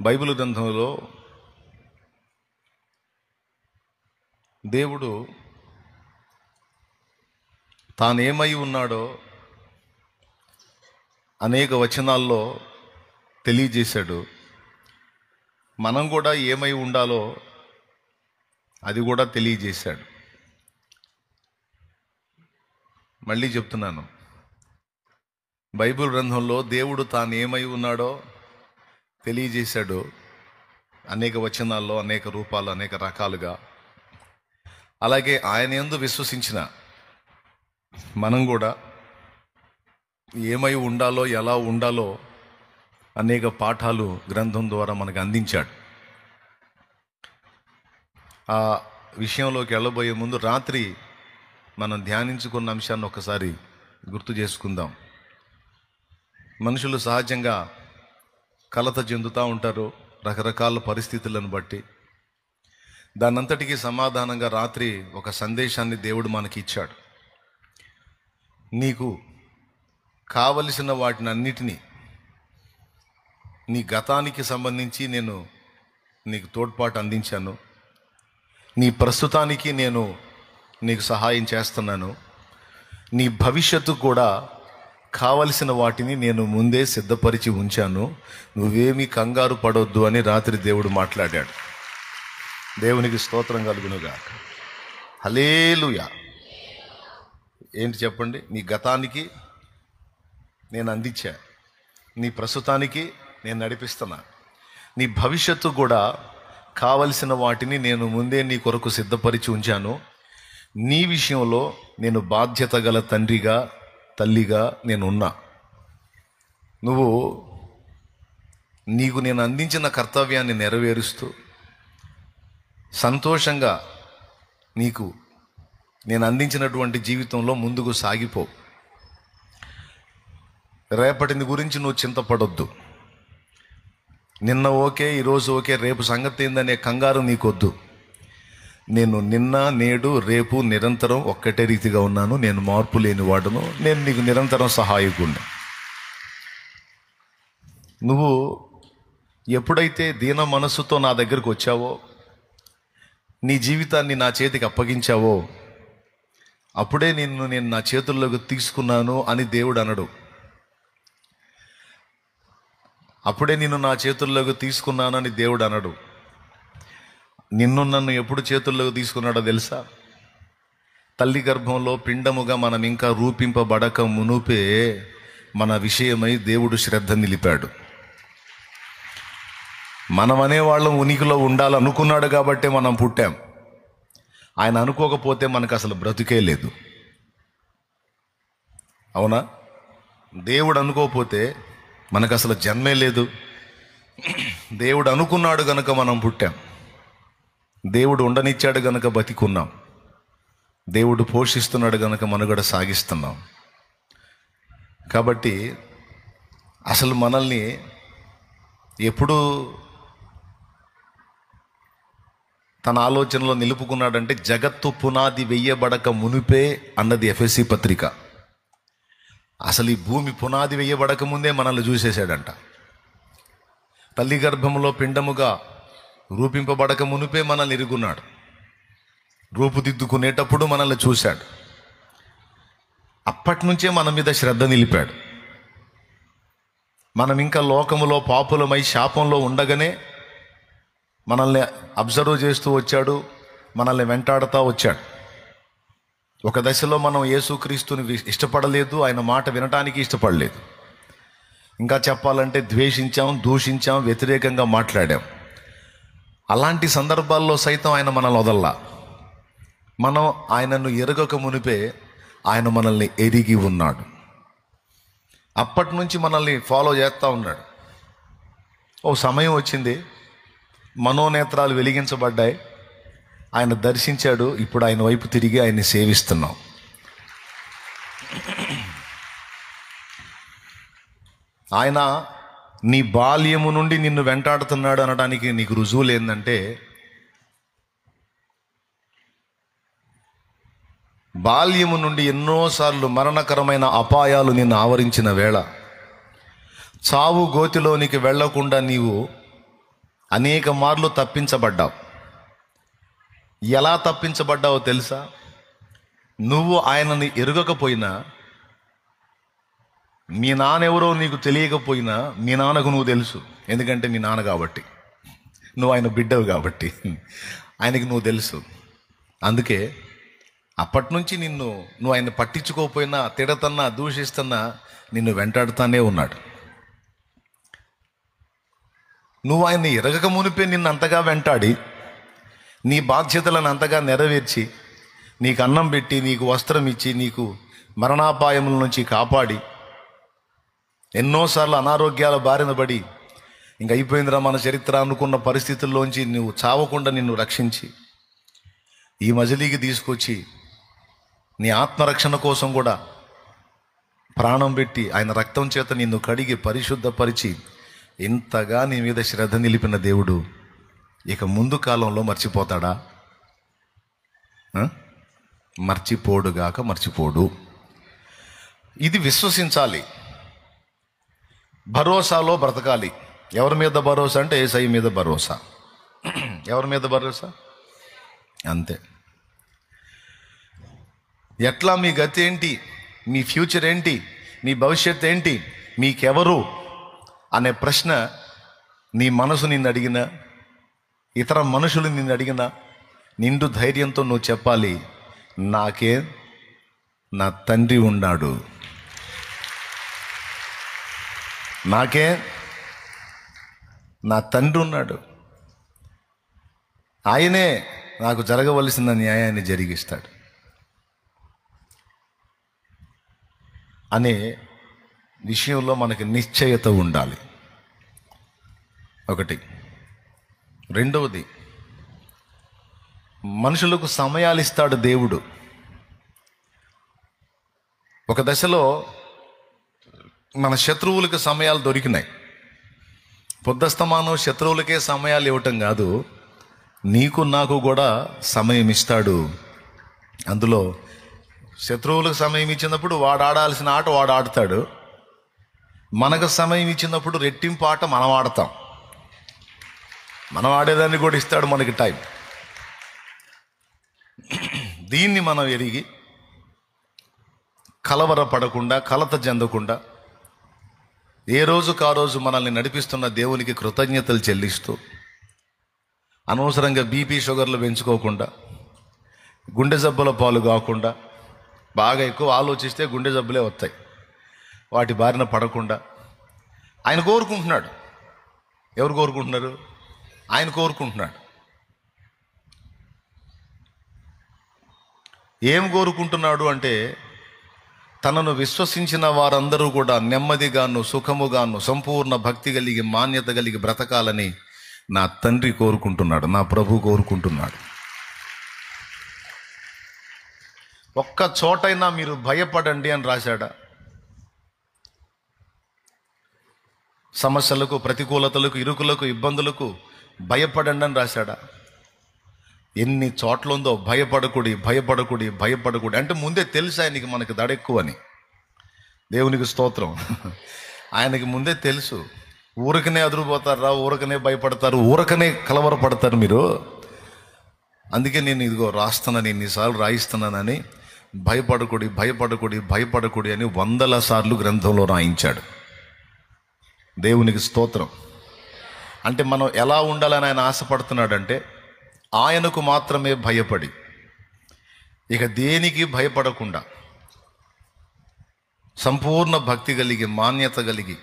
Bible గ్రంథంలో దేవుడు తానేమై ఉన్నాడో అనేక వచనాల్లో తెలియజేశాడు. మనం కూడా ఏమై ఉండాలో అది కూడా తెలియజేశాడు. మళ్ళీ చెప్తున్నాను, బైబిల్ గ్రంథంలో దేవుడు తాను ఏమై ఉన్నాడో తెలియజేశాడు. అనేక వచనాల్లో, అనేక రూపాలు, అనేక రకాలుగా. అలాగే ఆయన యందు విశ్వసించిన మనం కూడా ఏమై ఉండాలో, ఎలా ఉండాలో అనేక పాఠాలు గ్రంథం ద్వారా మనకు అందించాడు. ఆ విషయంలోకి వెళ్ళబోయే ముందు రాత్రి మనం ధ్యానించుకున్న అంశాన్ని ఒకసారి గుర్తు చేసుకుందాం. మనుషులు సహజంగా కలత చెందుతూ ఉంటారు రకరకాల పరిస్థితులను బట్టి. దానంతటికీ సమాధానంగా రాత్రి ఒక సందేశాన్ని దేవుడు మనకి ఇచ్చాడు. నీకు కావలసిన వాటిని అన్నిటినీ నీ గతానికి సంబంధించి నేను నీకు తోడ్పాటు అందించాను. నీ ప్రస్తుతానికి నేను నీకు సహాయం చేస్తున్నాను. నీ భవిష్యత్తు కూడా కావలసిన వాటిని నేను ముందే సిద్ధపరిచి ఉంచాను. నువ్వేమీ కంగారు పడొద్దు అని రాత్రి దేవుడు మాట్లాడాడు. దేవునికి స్తోత్రం కలుగునుగాక. హల్లెలూయా. ఏంటి చెప్పండి? నీ గతానికి నేను అందించా, నీ ప్రస్తుతానికి నేను నడిపిస్తున్నా, నీ భవిష్యత్తు కూడా కావలసిన వాటిని నేను ముందే నీ కొరకు సిద్ధపరిచి ఉంచాను. నీ విషయంలో నేను బాధ్యత గల తండ్రిగా, తల్లిగా నేను ఉన్నా. నీకు నేను అందించిన కర్తవ్యాన్ని నెరవేరుస్తూ సంతోషంగా నీకు నేను అందించినటువంటి జీవితంలో ముందుకు సాగిపో. రేపటిని గురించి నువ్వు చింతపడొద్దు. నిన్న ఓకే, ఈరోజు ఓకే, రేపు సంగతి ఏందనే కంగారు నీకొద్దు. నేను నిన్న, నేడు, రేపు నిరంతరం ఒక్కటే రీతిగా ఉన్నాను. నేను మార్పు లేని వాడును. నేను నీకు నిరంతరం సహాయకుడిని. నువ్వు ఎప్పుడైతే దీన మనస్సుతో నా దగ్గరకు వచ్చావో, నీ జీవితాన్ని నా చేతికి అప్పగించావో, అప్పుడే నేను నా చేతుల్లోకి తీసుకున్నాను అని దేవుడు అనడు. అప్పుడే నిన్ను నా చేతుల్లోకి తీసుకున్నానని దేవుడు అనడు. నన్ను ఎప్పుడు చేతుల్లోకి తీసుకున్నాడో తెలుసా? తల్లి గర్భంలో పిండముగా మనం ఇంకా రూపింపబడక మునుపే మన విషయమై దేవుడు శ్రద్ధ నిలిపాడు. మనం అనేవాళ్ళం ఉనికిలో ఉండాలనుకున్నాడు కాబట్టే మనం పుట్టాం. ఆయన అనుకోకపోతే మనకు అసలు బ్రతుకే లేదు. అవునా? దేవుడు అనుకోకపోతే మనకు అసలు జన్మే లేదు. దేవుడు అనుకున్నాడు గనుక మనం పుట్టాం. దేవుడు ఉండనిచ్చాడు గనుక బతికున్నాం. దేవుడు పోషిస్తున్నాడు గనుక మనుగడ సాగిస్తున్నాం. కాబట్టి అసలు మనల్ని ఎప్పుడు తన ఆలోచనలో నిలుపుకున్నాడంటే జగత్తు పునాది వెయ్యబడక మునిపే అన్నది ఎఫెసీ పత్రిక. అసలు ఈ భూమి పునాది వెయ్యబడక ముందే మనల్ని చూసేశాడంట. తల్లి గర్భంలో పిండముగా రూపింపబడక మునిపే మనల్ని ఎరుగున్నాడు. రూపుదిద్దుకునేటప్పుడు మనల్ని చూశాడు. అప్పటి నుంచే మన మీద శ్రద్ధ నిలిపాడు. మనం ఇంకా లోకములో పాపులమై శాపంలో ఉండగానే మనల్ని అబ్జర్వ్ చేస్తూ వచ్చాడు. మనల్ని వెంటాడుతూ వచ్చాడు. ఒక దశలో మనం యేసుక్రీస్తుని ఇష్టపడలేదు, ఆయన మాట వినటానికి ఇష్టపడలేదు. ఇంకా చెప్పాలంటే ద్వేషించాం, దూషించాం, వ్యతిరేకంగా మాట్లాడాం. అలాంటి సందర్భాల్లో సైతం ఆయన మనల్ని వదల్లా. మనం ఆయనను ఎరగక మునిపే ఆయన మనల్ని ఎరిగి ఉన్నాడు. అప్పటి నుంచి మనల్ని ఫాలో చేస్తూ ఉన్నాడు. ఓ సమయం వచ్చింది, మనోనేత్రాలు వెలిగించబడ్డాయి, ఆయన దర్శించాడు. ఇప్పుడు ఆయన వైపు తిరిగి ఆయన్ని సేవిస్తున్నాం. ఆయన నీ బాల్యము నుండి నిన్ను వెంటాడుతున్నాడు అనడానికి నీకు రుజువులు ఏంటంటే, బాల్యము నుండి ఎన్నోసార్లు మరణకరమైన అపాయాలు నిన్ను ఆవరించిన వేళ చావు గోతిలోనికి వెళ్లకుండా నీవు అనేక మార్లు తప్పించబడ్డావు. ఎలా తప్పించబడ్డావో తెలుసా? నువ్వు ఆయనని ఎరుగకపోయినా, మీ నాన్నెవరో నీకు తెలియకపోయినా మీ నాన్నకు నువ్వు తెలుసు. ఎందుకంటే మీ నాన్న కాబట్టి, నువ్వు ఆయన బిడ్డవు కాబట్టి ఆయనకి నువ్వు తెలుసు. అందుకే అప్పటి నుంచి నువ్వు ఆయన పట్టించుకోకపోయినా, తిడతన్నా, దూషిస్తున్నా నిన్ను వెంటాడుతానే ఉన్నాడు. నువ్వు ఆయన్ని ఎరగక మునిపే నిన్ను అంతగా వెంటాడి, నీ బాధ్యతలను అంతగా నెరవేర్చి, నీకు అన్నం పెట్టి, నీకు వస్త్రం ఇచ్చి, నీకు మరణాపాయముల నుంచి కాపాడి, ఎన్నోసార్లు అనారోగ్యాల బారిన పడి ఇంక అయిపోయిందిరా మన చరిత్ర అనుకున్న పరిస్థితుల్లోంచి నువ్వు చావకుండా నిన్ను రక్షించి ఈ మజిలీకి తీసుకొచ్చి నీ ఆత్మరక్షణ కోసం కూడా ప్రాణం పెట్టి ఆయన రక్తం చేత నిన్ను కడిగి పరిశుద్ధపరిచి ఇంతగా నీ మీద శ్రద్ధ నిలిపిన దేవుడు ఇక ముందు కాలంలో మర్చిపోతాడా? మర్చిపోడు. ఇది విశ్వసించాలి. భరోసాలో బ్రతకాలి. ఎవరి మీద భరోసా అంటే యేసయ్య మీద భరోసా. ఎవరి మీద భరోసా? అంతే. ఎట్లా మీ గతి ఏంటి, మీ ఫ్యూచర్ ఏంటి, మీ భవిష్యత్తు ఏంటి, మీకెవరు అనే ప్రశ్న నీ మనసు నిన్ను అడిగినా, ఇతర మనుషులు నిన్ను అడిగినా, నిండు ధైర్యంతో నువ్వు చెప్పాలి, నాకే నా తండ్రి ఉన్నాడు, నాకే నా తండ్రి ఉన్నాడు, ఆయనే నాకు జరగవలసిన న్యాయాన్ని జరిగిస్తాడు అనే విషయంలో మనకి నిశ్చయత ఉండాలి. ఒకటి. రెండవది, మనుషులకు సమయాలు ఇస్తాడు దేవుడు. ఒక దశలో మన శత్రువులకు సమయాలు దొరికినాయి. పొద్దస్తమానం శత్రువులకే సమయాలు ఇవ్వటం కాదు, నీకు నాకు కూడా సమయం ఇస్తాడు. అందులో శత్రువులకు సమయం ఇచ్చినప్పుడు వాడు ఆడాల్సిన ఆట వాడు ఆడతాడు, మనకు సమయం ఇచ్చినప్పుడు రెట్టింపు ఆట మనం ఆడతాం. మనం ఆడేదాన్ని కూడా ఇస్తాడు మనకి టైం. దీన్ని మనం ఎరిగి కలవరపడకుండా, కలత చెందకుండా, ఏ రోజుకు ఆ రోజు మనల్ని నడిపిస్తున్న దేవునికి కృతజ్ఞతలు చెల్లిస్తూ, అనవసరంగా బీపీ షుగర్లు పెంచుకోకుండా, గుండె జబ్బుల పాలు కాకుండా, బాగా ఎక్కువ ఆలోచిస్తే గుండె జబ్బులే వస్తాయి, వాటి బారిన పడకుండా ఆయన కోరుకుంటున్నాడు. ఎవరు కోరుకుంటున్నారు? ఆయన కోరుకుంటున్నాడు. ఏం కోరుకుంటున్నాడు అంటే, తనను విశ్వసించిన వారందరూ కూడా నెమ్మదిగాను, సుఖముగాను, సంపూర్ణ భక్తి కలిగి, మాన్యత కలిగి బ్రతకాలని నా తండ్రి కోరుకుంటున్నాడు, నా ప్రభు కోరుకుంటున్నాడు. ఒక్క చోటైనా మీరు భయపడండి అని రాశాడా? సమస్యలకు, ప్రతికూలతలకు, ఇరుకులకు, ఇబ్బందులకు భయపడండి అని రాశాడా? ఎన్ని చోట్ల ఉందో భయపడకుడి, భయపడకుడి, భయపడకుడి అంటే ముందే తెలుసు ఆయనకి మనకి దడ ఎక్కువని. దేవునికి స్తోత్రం. ఆయనకి ముందే తెలుసు. ఊరకనే అదురుపోతారా, ఊరకనే భయపడతారు, ఊరకనే కలవరపడతారు మీరు. అందుకే నేను ఇదిగో రాస్తున్నాను, ఇన్నిసార్లు రాయిస్తున్నానని, భయపడకుడి, భయపడకుడి, భయపడకుడి అని 100 సార్లు గ్రంథంలో రాయించాడు. దేవునికి స్తోత్రం. అంటే మనం ఎలా ఉండాలని ఆయన ఆశపడుతున్నాడంటే, ఆయనకు మాత్రమే భయపడి, ఇక దేనికి భయపడకుండా, సంపూర్ణ భక్తి కలిగి, మాన్యత కలిగి,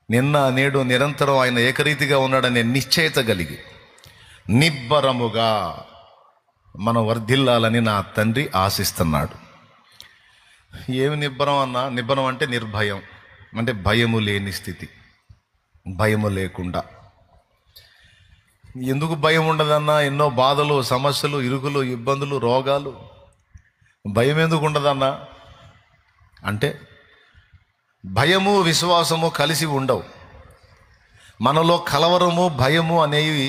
నిన్న నేడు నిరంతరం ఆయన ఏకరీతిగా ఉన్నాడనే నిశ్చయత కలిగి, నిబ్బరముగా మనం వర్ధిల్లాలని నా తండ్రి ఆశిస్తున్నాడు. ఏమి నిబ్బరం అన్నా? నిబ్బరం అంటే నిర్భయం, అంటే భయము లేని స్థితి, భయము లేకుండా. ఎందుకు భయం ఉండదన్నా? ఎన్నో బాధలు, సమస్యలు, ఇరుకులు, ఇబ్బందులు, రోగాలు. భయం ఎందుకు ఉండదన్నా అంటే, భయము విశ్వాసము కలిసి ఉండవు. మనలో కలవరము, భయము అనేవి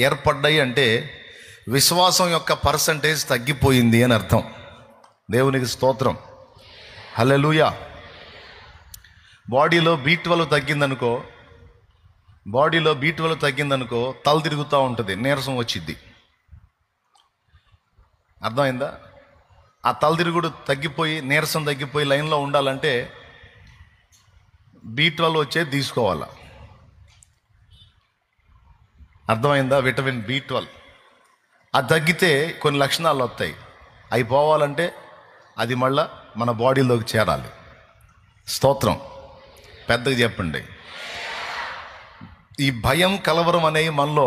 ఏర్పడ్డాయి అంటే విశ్వాసం యొక్క పర్సంటేజ్ తగ్గిపోయింది అని అర్థం. దేవునికి స్తోత్రం. హల్లెలూయా. బాడీలో B12 తగ్గిందనుకో, బాడీలో B12 తగ్గిందనుకో తల తిరుగుతూ ఉంటుంది, నీరసం వచ్చిద్ది. అర్థమైందా? ఆ తల తిరుగుడు తగ్గిపోయి నీరసం తగ్గిపోయి లైన్లో ఉండాలంటే B12 వచ్చేది తీసుకోవాలా. అర్థమైందా? విటమిన్ B12 అది తగ్గితే కొన్ని లక్షణాలు వస్తాయి. అవి పోవాలంటే అది మళ్ళా మన బాడీలోకి చేరాలి. స్తోత్రం. పెద్దగా చెప్పండి. ఈ భయం కలవరం అనేవి మనలో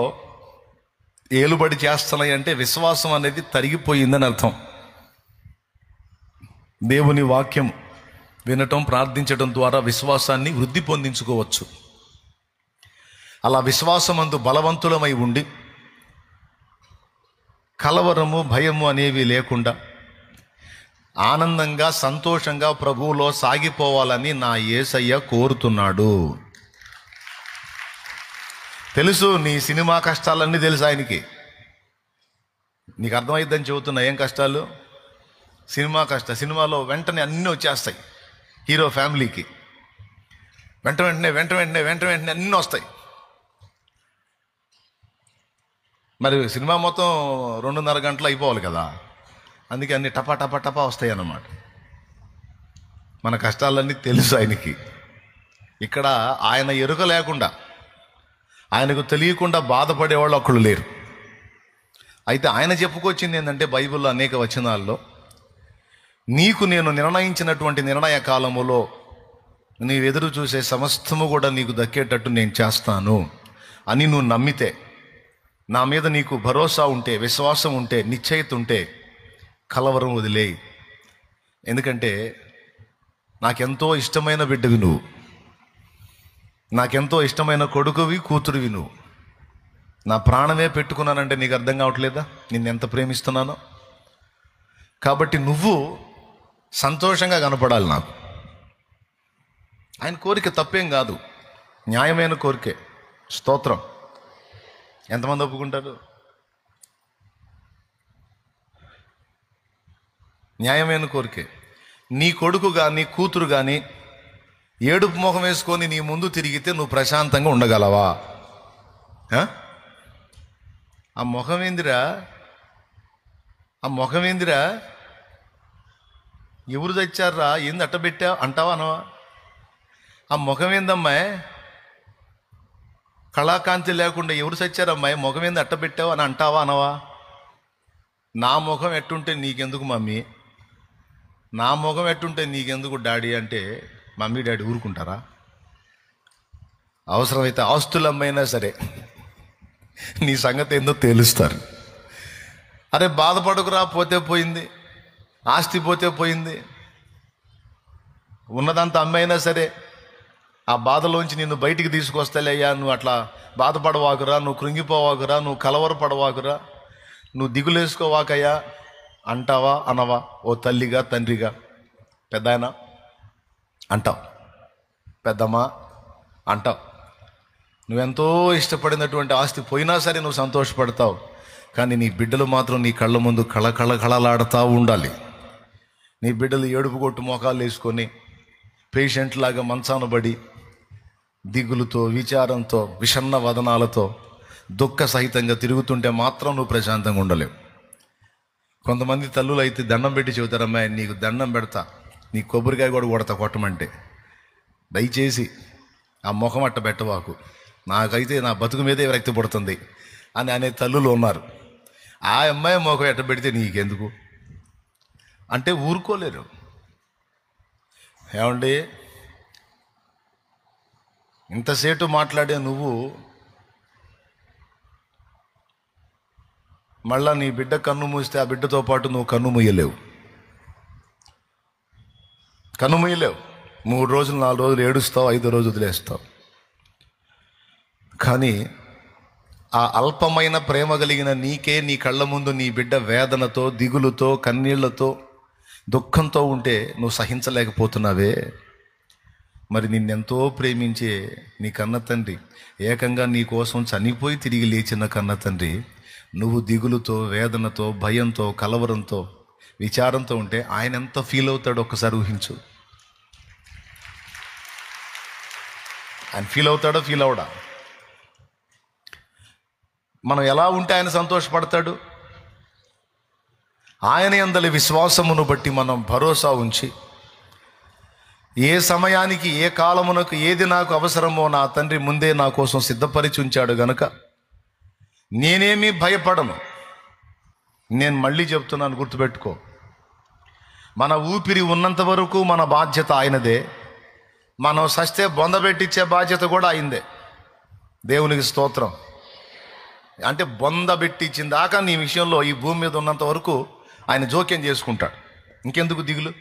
ఏలుబడి చేస్తున్నాయి అంటే విశ్వాసం అనేది తరిగిపోయిందని అర్థం. దేవుని వాక్యం వినటం, ప్రార్థించడం ద్వారా విశ్వాసాన్ని వృద్ధి పొందించుకోవచ్చు. అలా విశ్వాసమందు బలవంతులమై ఉండి కలవరము భయము అనేవి లేకుండా ఆనందంగా సంతోషంగా ప్రభువులో సాగిపోవాలని నా యేసయ్య కోరుతున్నాడు. తెలుసు నీ సినిమా కష్టాలన్నీ తెలుసు ఆయనకి. నీకు అర్థమైద్దని చెబుతున్నా. ఏం కష్టాలు? సినిమాలో వెంటనే అన్నీ వచ్చేస్తాయి. హీరో ఫ్యామిలీకి వెంట వెంటనే అన్నీ వస్తాయి. మరి సినిమా మొత్తం 2.5 గంటలు అయిపోవాలి కదా, అందుకే అన్ని టపా వస్తాయి అన్నమాట. మన కష్టాలన్నీ తెలుసు ఆయనకి. ఇక్కడ ఆయన ఎరుక లేకుండా, ఆయనకు తెలియకుండా బాధపడేవాళ్ళు ఒక్కళ్ళు లేరు. అయితే ఆయన చెప్పుకొచ్చింది ఏంటంటే బైబిల్లో అనేక వచనాల్లో, నీకు నేను నిర్ణయించినటువంటి నిర్ణయ కాలములో నీవు ఎదురు చూసే సమస్తము కూడా నీకు దక్కేటట్టు నేను చేస్తాను అని నువ్వు నమ్మితే, నా మీద నీకు భరోసా ఉంటే, విశ్వాసం ఉంటే, నిశ్చయిత ఉంటే కలవరం వదిలేయి. ఎందుకంటే నాకెంతో ఇష్టమైన బిడ్డవి నువ్వు, నాకెంతో ఇష్టమైన కొడుకువి కూతురువి నువ్వు. నా ప్రాణమే పెట్టుకున్నానంటే నీకు అర్థం కావట్లేదా నిన్నెంత ప్రేమిస్తున్నానో? కాబట్టి నువ్వు సంతోషంగా కనపడాలి నాకు. ఆయన కోరిక తప్పేం కాదు, న్యాయమైన కోరికే. స్తోత్రం. ఎంతమంది ఒప్పుకుంటారు? న్యాయమైన కోరికే. నీ కొడుకు కానీ కూతురు కానీ ఏడుపు ముఖం వేసుకొని నీ ముందు తిరిగితే నువ్వు ప్రశాంతంగా ఉండగలవా? ఆ ముఖం ఏందిరా? ఎవరు తెచ్చారా? ఏంది అట్టబెట్టా అంటావా అనవా? ఆ ముఖం ఏందమ్మాయి? కళాకాంతి లేకుండా ఎవరు తెచ్చారమ్మాయి? ముఖం ఏంది అట్టబెట్టావు అని అంటావా అనవా? నా ముఖం ఎట్టుంటే నీకెందుకు మమ్మీ, నా ముఖం ఎట్టుంటే నీకెందుకు డాడీ అంటే మమ్మీ డాడీ ఊరుకుంటారా? అవసరమైతే ఆస్తులమ్మైనా సరే నీ సంగతి ఏందో తేలుస్తారు. అరే బాధపడకురా, పోతే పోయింది, ఆస్తి పోతే పోయింది, ఉన్నదంతా అమ్మైనా సరే ఆ బాధలోంచి నిన్ను బయటికి తీసుకొస్తాలేయ్యా, నువ్వు అట్లా బాధపడవాకురా, నువ్వు కృంగిపోవాకురా, నువ్వు కలవరపడవాకురా, నువ్వు దిగులేసుకోవాకయ్యా అంటావా అనవా? ఓ తల్లిగా, తండ్రిగా, పెద్దాయన అంటావు, పెద్దమ్మా అంటావు. నువ్వెంతో ఇష్టపడినటువంటి ఆస్తి పోయినా సరే నువ్వు సంతోషపడతావు. కానీ నీ బిడ్డలు మాత్రం నీ కళ్ళ ముందు కళకళలాడుతూ ఉండాలి. నీ బిడ్డలు ఏడుపు కొట్టు మోకాలు వేసుకొని పేషెంట్ లాగా మంచాన పడి దిగులుతో, విచారంతో, విషన్న వదనాలతో దుఃఖ సహితంగా తిరుగుతుంటే మాత్రం నువ్వు ప్రశాంతంగా ఉండలేవు. కొంతమంది తల్లులు అయితే దండం పెట్టి చెబుతారమ్మా, నీకు దండం పెడతా, నీ కొబ్బరికాయ కూడా కొడతా కొట్టమంటే, దయచేసి ఆ ముఖం అట్ట పెట్టవాకు, నాకైతే నా బతుకు మీదే విరక్తి పడుతుంది అని అనే తల్లులు ఉన్నారు. ఆ అమ్మాయి ముఖం ఎట్ట పెడితే నీకెందుకు అంటే ఊరుకోలేరు. ఏమండి, ఇంతసేటు మాట్లాడే నువ్వు మళ్ళా నీ బిడ్డ కన్ను మూస్తే ఆ బిడ్డతో పాటు నువ్వు కన్ను మూయలేవు. 3 రోజులు 4 రోజులు ఏడుస్తావు, 5వ రోజు వదిలేస్తావు. కానీ ఆ అల్పమైన ప్రేమ కలిగిన నీకే నీ కళ్ళ ముందు నీ బిడ్డ వేదనతో, దిగులుతో, కన్నీళ్లతో, దుఃఖంతో ఉంటే నువ్వు సహించలేకపోతున్నావే. మరి నిన్నెంతో ప్రేమించే నీ కన్న తండ్రి, ఏకంగా నీ కోసం చనిపోయి తిరిగి లేచిన కన్న తండ్రి, నువ్వు దిగులుతో, వేదనతో, భయంతో, కలవరంతో, విచారంతో ఉంటే ఆయన ఎంత ఫీల్ అవుతాడో ఒక్కసారి ఊహించు. ఆయన ఫీల్ అవుతాడో ఫీల్ అవడా? మనం ఎలా ఉంటే ఆయన సంతోషపడతాడు? ఆయన యందలి విశ్వాసమును బట్టి మనం భరోసా ఉంచి, ఏ సమయానికి ఏ కాలమునకు ఏది నాకు అవసరమో నా తండ్రి ముందే నా కోసం సిద్ధపరిచి ఉంచాడు గనుక నేనేమీ భయపడను. నేను మళ్ళీ చెప్తున్నాను, గుర్తుపెట్టుకో, మన ఊపిరి ఉన్నంత వరకు మన బాధ్యత ఆయనదే. మనం సస్తే బొందబెట్టించే బాధ్యత కూడా ఆయనదే. దేవునికి స్తోత్రం. అంటే బొందబెట్టించిన దాకా నీ విషయంలో ఈ భూమి మీద ఉన్నంత వరకు ఆయన జోక్యం చేసుకుంటాడు. ఇంకెందుకు దిగులు?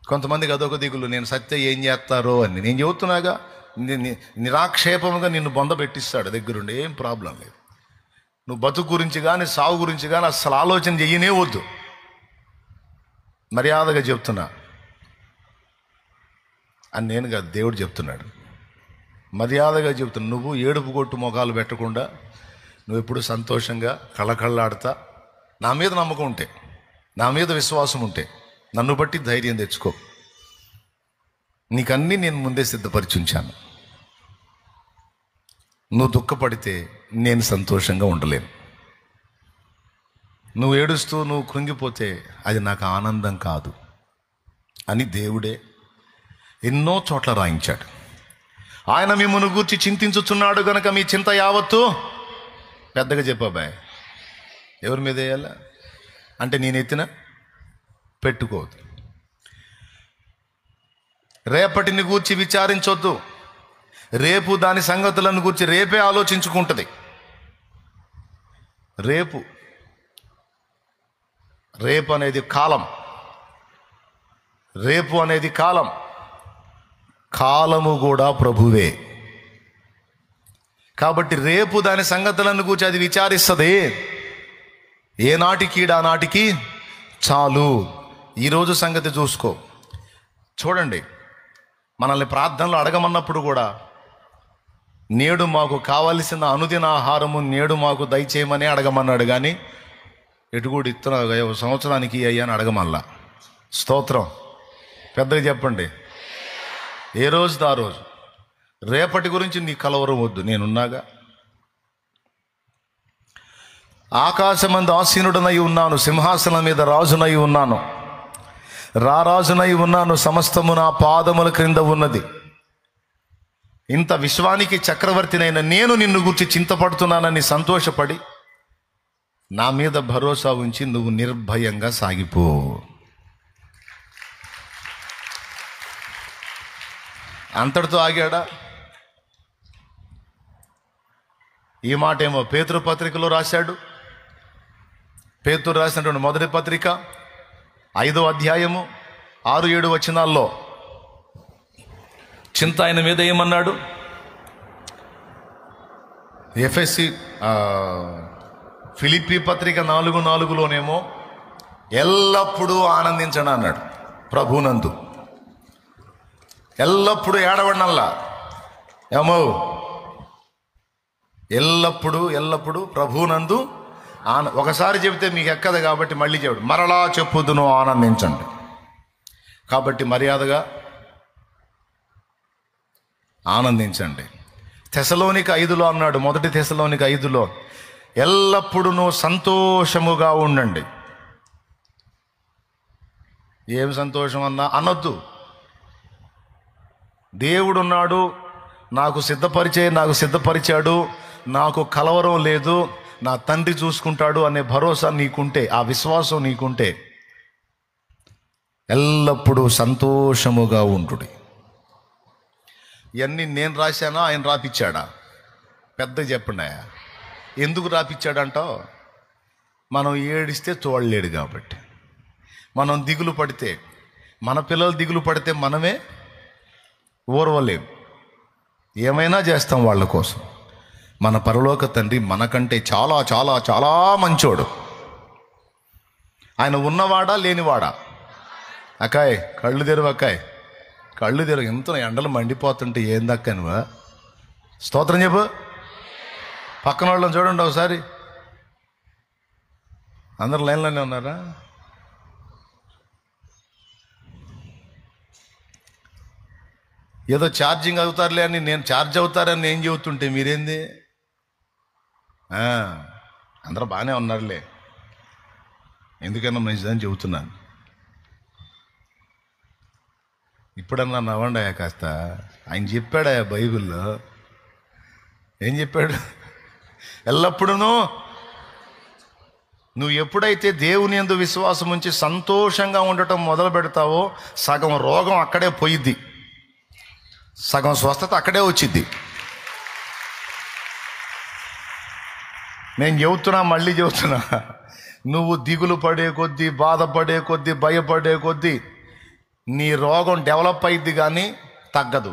కొంతమందికి అదొక దిగులు, నేను సత్య ఏం చేస్తారో అని. నేను చెబుతున్నాగా, నిరాక్షేపంగా నిన్ను బొందబెట్టిస్తాడు దగ్గరుండి, ఏం ప్రాబ్లం లేదు. నువ్వు బతుకు గురించి కానీ సాగు గురించి కానీ అసలు ఆలోచన చెయ్యనే వద్దు. మర్యాదగా చెప్తున్నా అని నేను కాదు, దేవుడు చెప్తున్నాడు. మర్యాదగా చెప్తున్నా. నువ్వు ఏడుపు కొట్టు మొఖాలు పెట్టకుండా నువ్వు ఎప్పుడు సంతోషంగా కళ్ళకళ్ళాడుతా, నా మీద నమ్మకం ఉంటే, నా మీద విశ్వాసం ఉంటే, నన్ను బట్టి ధైర్యం తెచ్చుకో. నీకన్నీ నేను ముందే సిద్ధపరిచి ఉంచాను. నువ్వు దుఃఖపడితే నేను సంతోషంగా ఉండలేను. నువ్వు ఏడుస్తూ నువ్వు కృంగిపోతే అది నాకు ఆనందం కాదు అని దేవుడే ఎన్నో చోట్ల రాయించాడు. ఆయన మిమ్మల్ని గూర్చి చింతించుచున్నాడు గనక మీ చింత యావత్తు, పెద్దగా చెప్పాబాయ్, ఎవరి మీద వేయాలా అంటే నేను ఎత్తిన పెట్టుకోవద్దు. రేపటిని గూర్చి విచారించొద్దు, రేపు దాని సంగతులను గూర్చి రేపే ఆలోచించుకుంటుంది. రేపు అనేది కాలం, రేపు అనేది కాలం, కాలము కూడా ప్రభువే. కాబట్టి రేపు దాని సంగతులను గూర్చి అది విచారిస్తుంది. ఏనాటికి నాటికి చాలు. ఈరోజు సంగతి చూసుకో. చూడండి, మనల్ని ప్రార్థనలు అడగమన్నప్పుడు కూడా నేడు మాకు కావలసిన అనుదిన ఆహారము నేడు మాకు దయచేయమని అడగమన్నాడు. కానీ ఎటు కూడా ఇస్తున్నా సంవత్సరానికి అయ్యా అని అడగమల్లా. స్తోత్రం. పెద్దగా చెప్పండి. ఏ రోజుది ఆ రోజు. రేపటి గురించి నీ కలవరం వద్దు, నేనున్నాగా. ఆకాశమందు ఆసీనుడనై ఉన్నాను, సింహాసనం మీద రాజునై ఉన్నాను, రారాజునై ఉన్నాను, సమస్తము నా పాదముల క్రింద ఉన్నది. ఇంత విశ్వానికి చక్రవర్తినైన నేను నిన్ను గురించి చింతపడుతున్నానని సంతోషపడి నా మీద భరోసా ఉంచి నువ్వు నిర్భయంగా సాగిపో. అంతటితో ఆగాడా? ఈ మాట ఏమో పేతురు పత్రికలో రాశాడు. పేతురు రాసినటువంటి మొదటి పత్రిక 5వ అధ్యాయము 6-7 వచనాల్లో చింత ఆయన మీద ఏమన్నాడు? ఫిలిప్పీ పత్రిక 4:4లోనేమో ఎల్లప్పుడూ ఆనందించండి అన్నాడు. ప్రభునందు ఎల్లప్పుడూ ఏడవడనల్లా, ఏమో ఎల్లప్పుడూ ప్రభునందు ఒకసారి చెబితే మీకు ఎక్కదు కాబట్టి మళ్ళీ చెప్పడు, మరలా చెప్పుదును ఆనందించండి. కాబట్టి మర్యాదగా ఆనందించండి. తెసలోనిక 5లో అన్నాడు, మొదటి తెసలోనిక 5లో ఎల్లప్పుడూ సంతోషముగా ఉండండి. ఏం సంతోషం అనొద్దు. దేవుడున్నాడు, నాకు సిద్ధపరిచాడు, నాకు కలవరం లేదు, నా తండ్రి చూసుకుంటాడు అనే భరోసా నీకుంటే, ఆ విశ్వాసం నీకుంటే ఎల్లప్పుడూ సంతోషముగా ఉంటుడి. ఇవన్నీ నేను రాశానా, ఆయన రాపిచ్చాడా? పెద్దగా చెప్పండి. ఎందుకు రాపిచ్చాడంటావు? మనం ఏడిస్తే చూడలేడు కాబట్టి. మనం దిగులు పడితే, మన పిల్లలు దిగులు పడితే మనమే ఓర్వలేం. ఏమైనా చేస్తాం వాళ్ళ కోసం. మన పరలోక తండ్రి మనకంటే చాలా చాలా చాలా మంచోడు. ఆయన ఉన్నవాడా లేనివాడా? అక్కాయ్ కళ్ళు తెరువు, అక్కాయ్ కళ్ళు తెరువు. ఎంత ఎండలు మండిపోతుంటే ఏం దక్క నువ్వు స్తోత్రం చెప్పు. పక్కన వాళ్ళని చూడండి ఒకసారి. అందరు లైన్లోనే ఉన్నారా? ఏదో ఛార్జింగ్ అవుతారులే అని, నేను ఛార్జ్ అవుతారని నేను చెబుతుంటే మీరేంది? అందరూ బాగానే ఉన్నారులే, ఎందుకన్నా మంచిదని చెబుతున్నాను. ఇప్పుడన్నా నవ్వండాయా కాస్త. ఆయన చెప్పాడా బైబిల్లో? ఏం చెప్పాడు? ఎల్లప్పుడూ నువ్వు ఎప్పుడైతే దేవుని యందు విశ్వాసం ఉంచి సంతోషంగా ఉండటం మొదలు పెడతావో సగం రోగం అక్కడే పోయిద్ది, సగం స్వస్థత అక్కడే వచ్చిద్ది. నేను చెబుతున్నా, మళ్ళీ చెబుతున్నా, నువ్వు దిగులు పడే కొద్దీ, బాధపడే కొద్దీ, భయపడే కొద్దీ నీ రోగం డెవలప్ అయింది కానీ తగ్గదు.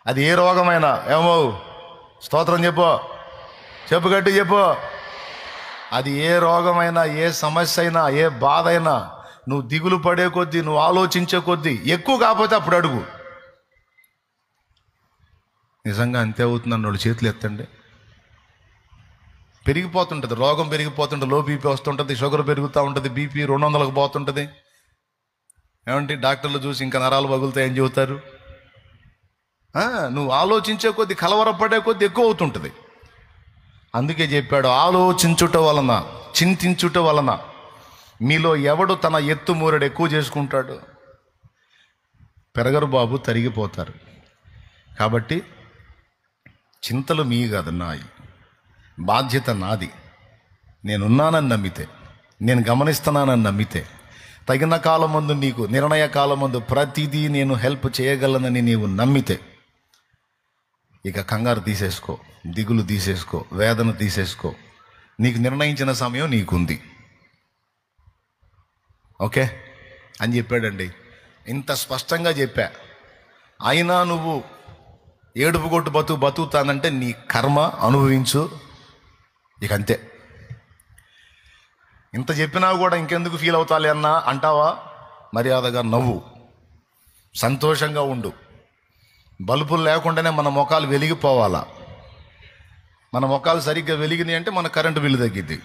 అది ఏ రోగమైనా. ఏమో స్తోత్రం చెప్పు గట్టి చెప్పు. అది ఏ రోగమైనా, ఏ సమస్య అయినా, ఏ బాధ అయినా, నువ్వు దిగులు పడే కొద్దీ, నువ్వు ఆలోచించే కొద్దీ ఎక్కువ కాకపోతే అప్పుడు అడుగు. నిజంగా అంతే అవుతుంది అన్నోళ్ళు చేతులు ఎత్తండి. పెరిగిపోతుంటుంది, రోగం పెరిగిపోతుంటుంది, లో బీపీ వస్తుంటుంది, షుగర్ పెరుగుతూ ఉంటుంది, బీపీ 200కు పోతుంటుంది. ఏమంటే డాక్టర్లు చూసి ఇంకా నరాలు పగులుతాయని చెబుతారు. నువ్వు ఆలోచించే కొద్దీ, కలవరపడే కొద్దీ ఎక్కువ అవుతుంటుంది. అందుకే చెప్పాడు, ఆలోచించుట వలన, చింతించుట వలన మీలో ఎవడు తన ఎత్తు మూరడు ఎక్కువ చేసుకుంటాడు? పెరగరు బాబు, తరిగిపోతారు. కాబట్టి చింతలు మీ కాదు, నాయి. బాధ్యత నాది. నేనున్నానని నమ్మితే, నేను గమనిస్తున్నానని నమ్మితే, తగిన కాలమందు నీకు, నిర్ణయ కాలమందు ప్రతిదీ నేను హెల్ప్ చేయగలనని నీవు నమ్మితే, ఇక కంగారు తీసేసుకో, దిగులు తీసేసుకో, వేదన తీసేసుకో. నీకు నిర్ణయించిన సమయం నీకుంది. ఓకే అని చెప్పాడండి. ఇంత స్పష్టంగా చెప్పా. అయినా నువ్వు ఏడుపు కొట్టు బతుకుతానంటే నీ కర్మ, అనుభవించు, ఇక అంతే. ఇంత చెప్పినా కూడా ఇంకెందుకు ఫీల్ అవుతాలి అన్నా అంటావా? మర్యాదగా నవ్వు, సంతోషంగా ఉండు. బల్బులు లేకుండానే మన ముఖాలు వెలిగిపోవాలా. మన ముఖాలు సరిగ్గా వెలిగినాయి అంటే మన కరెంటు బిల్లు తగ్గిద్ది.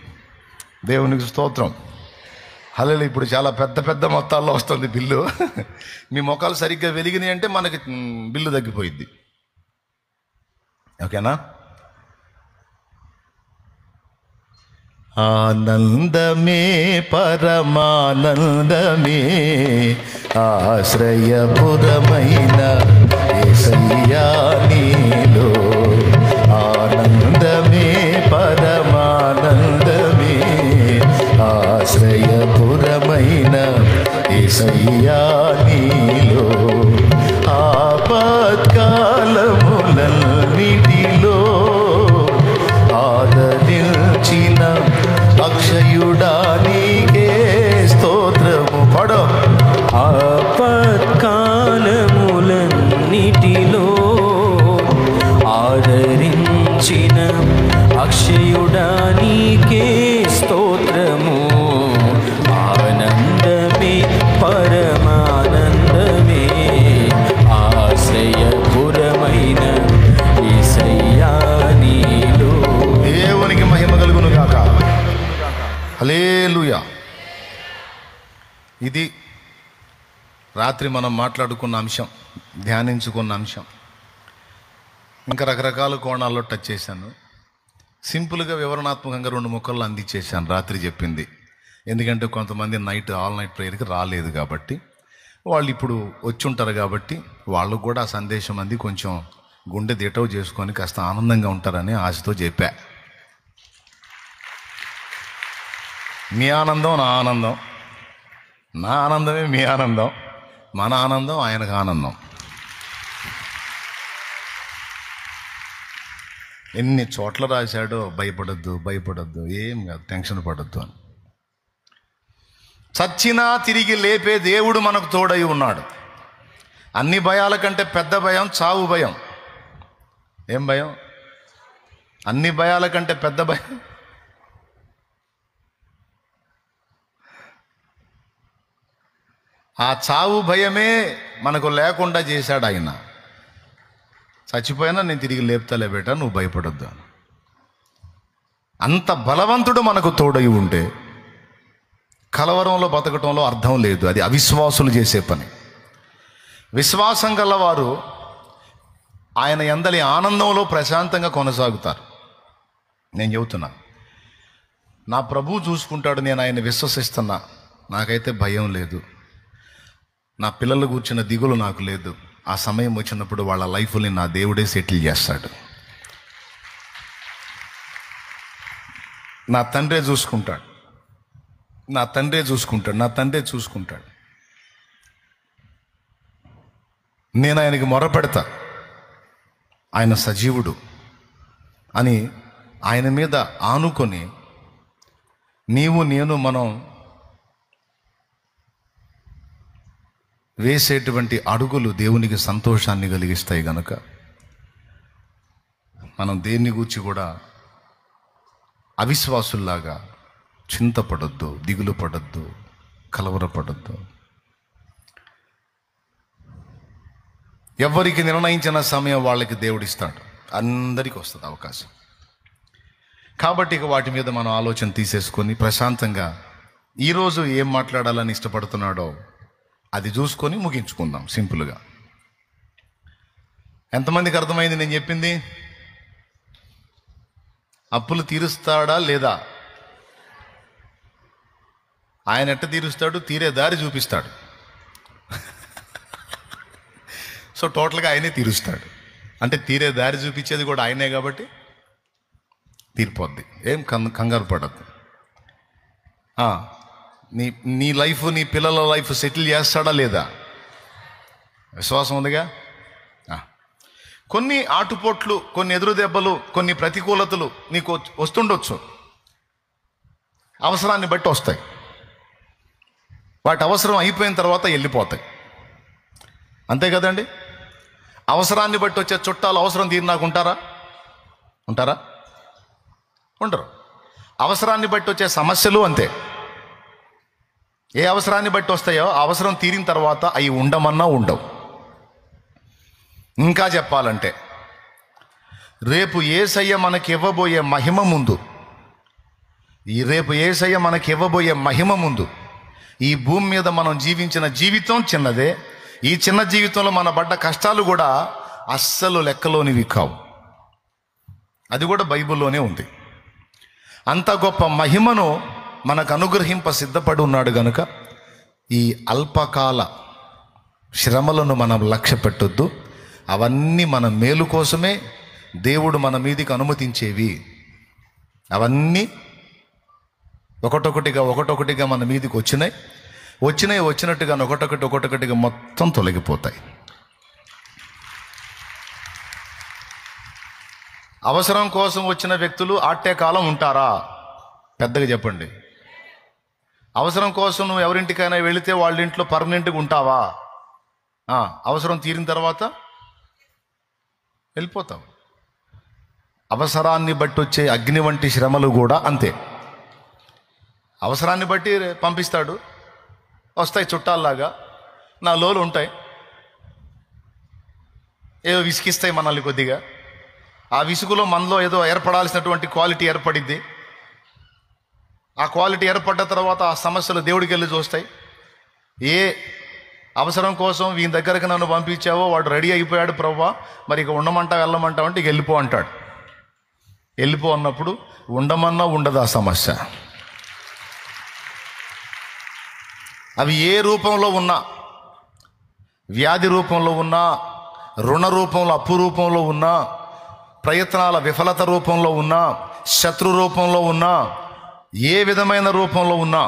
దేవునికి స్తోత్రం. హల్లెలూయా. ఇప్పుడు చాలా పెద్ద పెద్ద మొత్తాల్లో వస్తుంది బిల్లు. మీ ముఖాలు సరిగ్గా వెలిగినాయి అంటే మనకి బిల్లు తగ్గిపోయిద్ది. ఓకేనా? ఆనందమే పరమానందమే, ఆశ్రయపురమైన యేసయ్యా నీలో. ఆనందమే పరమానందమే, ఆశ్రయపురమైన యేసయ్యా నీలో. ఆపత్కాలములన్నిటిలో ఆదరించిన అక్షయుడా నీకే స్తోత్రము. పడో. ఆపత్కాలములన్నిటిలో ఆదరించిన అక్షయుడా నీకే స్తోత్రము. ఆనందమే పరమానందమే, ఆశ్రయపురమైన యేసయ్యా నీలో. దేవునికి మహిమ కలుగును గాక. హల్లెలూయా. ఇది రాత్రి మనం మాట్లాడుకున్న అంశం, ధ్యానించుకున్న అంశం. ఇంకా రకరకాల కోణాల్లో టచ్ చేశాను. సింపుల్గా వివరణాత్మకంగా 2 ముక్కల్లో అందించేశాను రాత్రి చెప్పింది. ఎందుకంటే కొంతమంది ఆల్ నైట్ ప్రేయర్కి రాలేదు కాబట్టి, వాళ్ళు ఇప్పుడు వచ్చి ఉంటారు కాబట్టి వాళ్ళకు కూడా ఆ సందేశం అంది కొంచెం గుండె దిటవు చేసుకొని కాస్త ఆనందంగా ఉంటారని ఆశతో చెప్పా. మీ ఆనందం నా ఆనందం, నా ఆనందమే మీ ఆనందం, మన ఆనందం ఆయనకు ఆనందం. ఎన్ని చోట్ల రాశాడో భయపడొద్దు, ఏం కాదు, టెన్షన్ పడొద్దు అని. చచ్చినా తిరిగి లేపే దేవుడు మనకు తోడై ఉన్నాడు. అన్ని భయాల కంటే పెద్ద భయం చావు భయం. ఏం భయం? అన్ని భయాల కంటే పెద్ద భయం ఆ చావు భయమే మనకు లేకుండా చేశాడు ఆయన. చచ్చిపోయినా నేను తిరిగి లేపుతలే బేట, నువ్వు భయపడొద్దు. అంత బలవంతుడు మనకు తోడై ఉంటే కలవరంలో బతకటంలో అర్థం లేదు. అది అవిశ్వాసులు చేసే పని. విశ్వాసం గలవారు ఆయన యందలి ఆనందంలో ప్రశాంతంగా కొనసాగుతారు. నేను చెబుతున్నా, నా ప్రభువు చూసుకుంటాడు, నేను ఆయన విశ్వసిస్తున్నా, నాకైతే భయం లేదు, నా పిల్లలు కూర్చున్న దిగులు నాకు లేదు. ఆ సమయం వచ్చినప్పుడు వాళ్ళ లైఫ్ని నా దేవుడే సెటిల్ చేస్తాడు. నా తండ్రే చూసుకుంటాడు, నా తండ్రే చూసుకుంటాడు, నా తండ్రే చూసుకుంటాడు. నేను ఆయనకి మొరపెడతా, ఆయన సజీవుడు అని ఆయన మీద ఆనుకొని నీవు నేను మనం వేసేటువంటి అడుగులు దేవునికి సంతోషాన్ని కలిగిస్తాయి గనుక మనం దేన్ని గూర్చి కూడా అవిశ్వాసుల్లాగా చింతపడొద్దు, దిగులు పడొద్దు, కలవరపడొద్దు. ఎవరికి నిర్ణయించిన సమయం వాళ్ళకి దేవుడిస్తాడు, అందరికీ వస్తుంది అవకాశం. కాబట్టి ఇక వాటి మీద మనం ఆలోచన తీసేసుకొని ప్రశాంతంగా ఈరోజు ఏం మాట్లాడాలని ఇష్టపడుతున్నాడో అది చూసుకొని ముగించుకుందాం సింపుల్గా. ఎంతమందికి అర్థమైంది నేను చెప్పింది? అప్పులు తీరుస్తాడా లేదా? ఆయన ఎట్ట తీరుస్తాడు? తీరే దారి చూపిస్తాడు. సో టోటల్గా ఆయనే తీరుస్తాడు. అంటే తీరే దారి చూపించేది కూడా ఆయనే కాబట్టి తీరిపోద్ది. ఏం కంగారు పడద్దు. నీ లైఫ్, నీ పిల్లల లైఫ్ సెటిల్ చేస్తాడా లేదా? విశ్వాసం ఉందిగా. కొన్ని ఆటుపోట్లు, కొన్ని ఎదురు దెబ్బలు, కొన్ని ప్రతికూలతలు నీకు వస్తుండొచ్చు, అవసరాన్ని బట్టి వస్తాయి. వాటి అవసరం అయిపోయిన తర్వాత వెళ్ళిపోతాయి, అంతే కదండి. అవసరాన్ని బట్టి వచ్చే చుట్టాలు అవసరం తీరినాక ఉంటారా? ఉండరు. అవసరాన్ని బట్టి వచ్చే సమస్యలు అంతే. ఏ అవసరాన్ని బట్టి వస్తాయో ఆ అవసరం తీరిన తర్వాత అవి ఉండమన్నా ఉండవు. ఇంకా చెప్పాలంటే రేపు యేసయ్య మనకి ఇవ్వబోయే మహిమ ముందు ఈ భూమి మీద మనం జీవించిన జీవితం చిన్నదే. ఈ చిన్న జీవితంలో మన పడ్డ కష్టాలు కూడా అస్సలు లెక్కలోనివి కావు. అది కూడా బైబిల్లోనే ఉంది. అంత గొప్ప మహిమను మనకు అనుగ్రహింప సిద్ధపడి ఉన్నాడు గనుక ఈ అల్పకాల శ్రమలను మనం లక్ష్య పెట్టొద్దు. అవన్నీ మన మేలు కోసమే దేవుడు మన మీదికి అనుమతించేవి. అవన్నీ ఒకటొకటిగా మన మీదికి వచ్చినట్టుగా ఒకటొకటిగా మొత్తం తొలగిపోతాయి. అవసరం కోసం వచ్చిన వ్యక్తులు ఆట్టే కాలం ఉంటారా? పెద్దగా చెప్పండి. అవసరం కోసం నువ్వు ఎవరింటికైనా వెళితే వాళ్ళ ఇంట్లో పర్మనెంట్గా ఉంటావా? అవసరం తీరిన తర్వాత వెళ్ళిపోతావు. అవసరాన్ని బట్టి వచ్చే అగ్ని వంటి శ్రమలు కూడా అంతే. అవసరాన్ని బట్టి పంపిస్తాడు, వస్తాయి చుట్టాల్లాగా, నా లోలు ఉంటాయి, ఏదో విసిగిస్తాయి మనల్ని కొద్దిగా. ఆ విసుగులో మనలో ఏదో ఏర్పడాల్సినటువంటి క్వాలిటీ ఏర్పడిద్ది. ఆ క్వాలిటీ ఏర్పడ్డ తర్వాత ఆ సమస్యలు దేవుడికి వెళ్ళి చూస్తాయి. ఏ అవసరం కోసం వీని దగ్గరకు నన్ను పంపించావో వాడు రెడీ అయిపోయాడు ప్రభువా, మరి ఇక ఉండమంటావు వెళ్ళమంటావు అంటే ఇక వెళ్ళిపో అంటాడు. వెళ్ళిపో అన్నప్పుడు ఉండమన్నా ఉండదు ఆ సమస్య. అవి ఏ రూపంలో ఉన్నా, వ్యాధి రూపంలో ఉన్నా, రుణ రూపంలో, అప్పు రూపంలో ఉన్నా, ప్రయత్నాల విఫలత రూపంలో ఉన్నా, శత్రు రూపంలో ఉన్నా, ఏ విధమైన రూపంలో ఉన్నా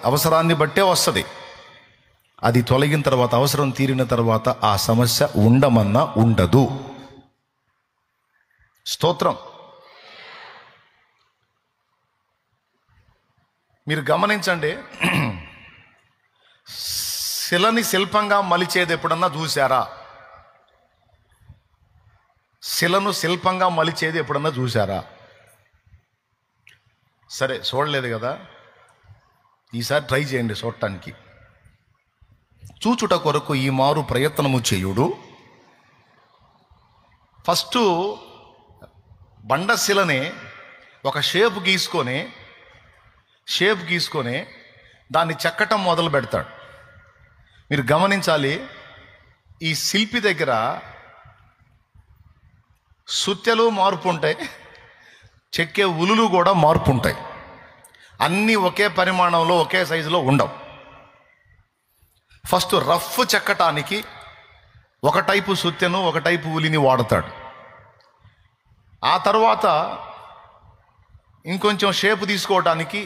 అవసరాన్ని బట్టే వస్తుంది. అది తొలగిన తర్వాత, అవసరం తీరిన తర్వాత ఆ సమస్య ఉండమన్నా ఉండదు. స్తోత్రం. మీరు గమనించండి, శిలని శిల్పంగా మలిచేది ఎప్పుడన్నా చూశారా? శిలను శిల్పంగా మలిచేది ఎప్పుడన్నా చూశారా? సరే, చూడలేదు కదా, ఈసారి ట్రై చేయండి చూడటానికి. చూచుట కొరకు ఈ మారు ప్రయత్నము చేయుడు. ఫస్ట్ బండశిలని ఒక షేప్ గీసుకొని దాన్ని చెక్కటం మొదలు పెడతాడు. మీరు గమనించాలి, ఈ శిల్పి దగ్గర సుత్తెలు మార్పు ఉంటాయి, చెక్కే ఉలులు కూడా మార్పు ఉంటాయి. అన్నీ ఒకే పరిమాణంలో ఒకే సైజులో ఉండవు. ఫస్ట్ రఫ్ చెక్కటానికి ఒక టైపు సుత్తెను ఒక టైపు ఉలిని వాడతాడు. ఆ తర్వాత ఇంకొంచెం షేపు తీసుకోవడానికి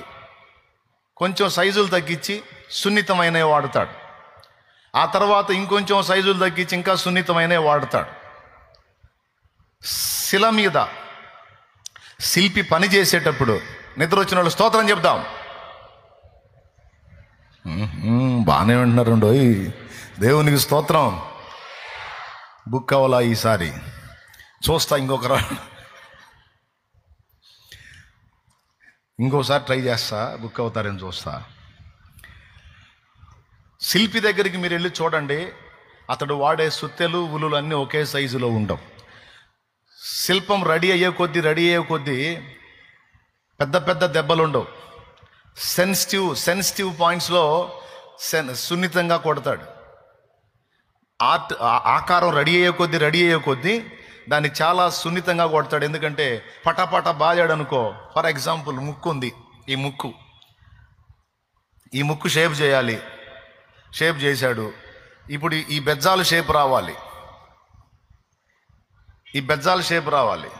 కొంచెం సైజులు తగ్గించి సున్నితమైనవి వాడతాడు. ఆ తర్వాత ఇంకొంచెం సైజులు తగ్గించి ఇంకా సున్నితమైనవి వాడతాడు. శిల మీద శిల్పి పని చేసేటప్పుడు నిద్ర వచ్చిన వాళ్ళు స్తోత్రం చెప్దాం. బాగానే వింటున్నారండో, దేవునికి స్తోత్రం. బుక్ అవ్వాలా ఈసారి? చూస్తా, ఇంకోసారి ట్రై చేస్తా, బుక్ అవుతారని చూస్తా. శిల్పి దగ్గరికి మీరు వెళ్ళి చూడండి, అతడు వాడే సుత్తెలు ఉలులు అన్నీ ఒకే సైజులో ఉండవు. శిల్పం రెడీ అయ్యే కొద్దీ పెద్ద పెద్ద దెబ్బలు ఉండవు. సెన్సిటివ్ పాయింట్స్లో సున్నితంగా కొడతాడు. ఆకారం రెడీ అయ్యే కొద్దీ దాన్ని చాలా సున్నితంగా కొడతాడు. ఎందుకంటే పటాపట బాగాడు అనుకో, ఫర్ ఎగ్జాంపుల్ ముక్కు ఉంది, ఈ ముక్కు షేప్ చేయాలి, షేప్ చేశాడు. ఇప్పుడు ఈ బెజ్జాలు షేప్ రావాలి,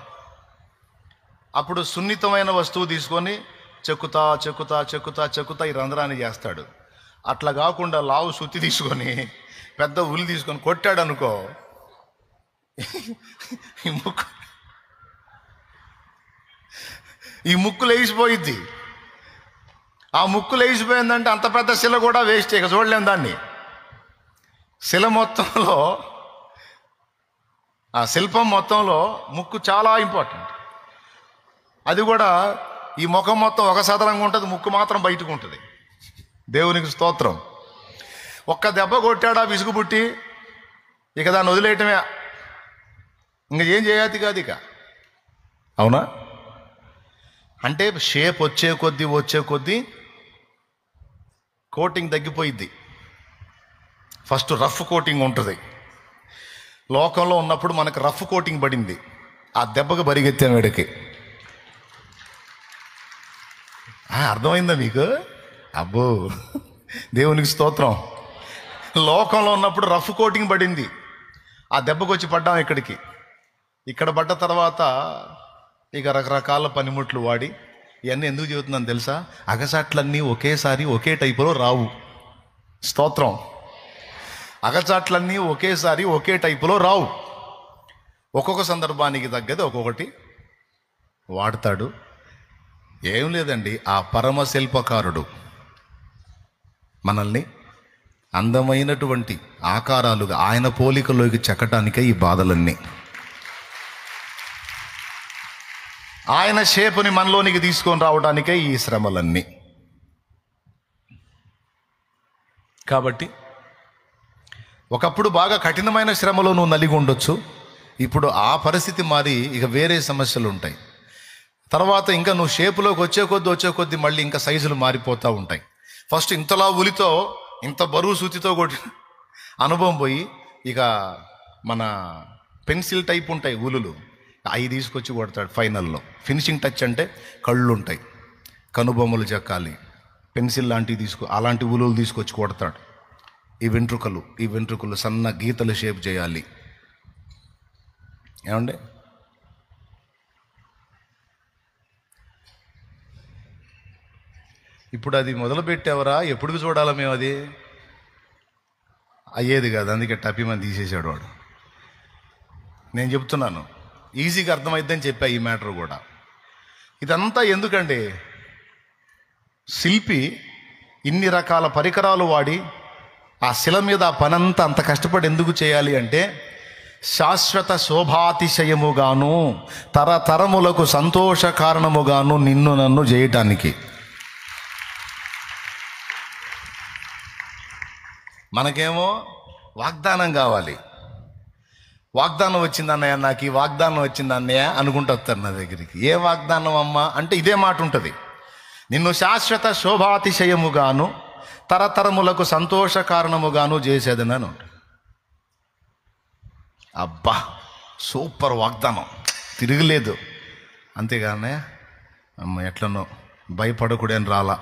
అప్పుడు సున్నితమైన వస్తువు తీసుకొని చెక్కుతా ఈ రంధ్రాన్ని చేస్తాడు. అట్లా కాకుండా లావు సుత్తి తీసుకొని పెద్ద ఉలి తీసుకొని కొట్టాడు అనుకో, ఈ ముక్కు లేచిపోయిద్ది. ఆ ముక్కు లేచిపోయిందంటే అంత పెద్ద శిల కూడా వేస్ట్, ఇక చూడలేం దాన్ని. శిల మొత్తంలో, ఆ శిల్పం మొత్తంలో ముక్కు చాలా ఇంపార్టెంట్. అది కూడా ఈ ముఖం మొత్తం ఒక సదరంగా ఉంటుంది, ముక్కు మాత్రం బయటకు ఉంటుంది. దేవునికి స్తోత్రం. ఒక్క దెబ్బ కొట్టాడా విసుగు పుట్టి, ఇక దాన్ని వదిలేయటమే, ఇంకా ఏం చేయాలి కాదు ఇక. అవునా? అంటే షేప్ వచ్చే కొద్దీ కోటింగ్ తగ్గిపోయిద్ది. ఫస్ట్ రఫ్ కోటింగ్ ఉంటుంది. లోకంలో ఉన్నప్పుడు మనకు రఫ్ కోటింగ్ పడింది, ఆ దెబ్బకు బరిగెత్తాం వీడికి. అర్థమైందా మీకు? అబ్బో, దేవునికి స్తోత్రం. లోకంలో ఉన్నప్పుడు రఫ్ కోటింగ్ పడింది, ఆ దెబ్బకు వచ్చి పడ్డాం ఇక్కడికి. ఇక్కడ పడ్డ తర్వాత ఇక రకరకాల పనిముట్లు వాడి, ఇవన్నీ ఎందుకు చెబుతున్నాను తెలుసా? అగచాట్లన్నీ ఒకేసారి ఒకే టైపులో రావు. స్తోత్రం. అగచాట్లన్నీ ఒకేసారి ఒకే టైపులో రావు. ఒక్కొక్క సందర్భానికి తగ్గది ఒక్కొక్కటి వాడతాడు. ఏం లేదండి, ఆ పరమ శిల్పకారుడు మనల్ని అందమైనటువంటి ఆకారాలుగా ఆయన పోలికలోకి చెక్కటానికే ఈ బాధలన్నీ. ఆయన షేపుని మనలోనికి తీసుకొని రావడానికే ఈ శ్రమలన్నీ. కాబట్టి ఒకప్పుడు బాగా కఠినమైన శ్రమలో నువ్వు నలిగి ఉండొచ్చు, ఇప్పుడు ఆ పరిస్థితి మారి ఇక వేరే సమస్యలు ఉంటాయి. తర్వాత ఇంకా నువ్వు షేపులోకి వచ్చే కొద్దీ మళ్ళీ ఇంకా సైజులు మారిపోతూ ఉంటాయి. ఫస్ట్ ఇంతలా ఉలితో ఇంత బరువు సూతితో కొట్టి అనుభవం పోయి, ఇక మన పెన్సిల్ టైప్ ఉంటాయి ఉలులు, అవి తీసుకొచ్చి కొడతాడు ఫైనల్లో. ఫినిషింగ్ టచ్ అంటే కళ్ళు ఉంటాయి, కనుబొమ్మలు చెక్కాలి, పెన్సిల్ లాంటివి అలాంటి ఉలులు తీసుకొచ్చి కొడతాడు. ఈ వెంట్రుకలు సన్న గీతలు షేప్ చేయాలి. ఏమండి? ఇప్పుడు అది మొదలు పెట్టేవరా, ఎప్పుడు చూడాలా మేము? అది అయ్యేది కాదు, అందుకే టపిమని తీసేసాడు వాడు. నేను చెప్తున్నాను, ఈజీగా అర్థమైద్దని చెప్పా ఈ మ్యాటర్ కూడా. ఇదంతా ఎందుకండి? శిల్పి ఇన్ని రకాల పరికరాలు వాడి ఆ శిల మీద ఆ పనంతా అంత కష్టపడి ఎందుకు చేయాలి అంటే, శాశ్వత శోభాతిశయముగాను తరతరములకు సంతోష కారణముగాను నిన్ను నన్ను చేయటానికి. మనకేమో వాగ్దానం కావాలి. వాగ్దానం వచ్చింది అన్నయ్య, నాకు ఈ వాగ్దానం వచ్చింది అన్నయ్య అనుకుంటూ వస్తారు నా దగ్గరికి. ఏ వాగ్దానం అమ్మా అంటే ఇదే మాట ఉంటుంది, నిన్ను శాశ్వత శోభాతిశయముగాను తరతరములకు సంతోష కారణముగాను చేసేదనని ఉంటుంది. అబ్బా, సూపర్ వాగ్దానం. తిరగలేదు. అంతేగానే అమ్మ ఎట్లనో భయపడకూడని రాలా,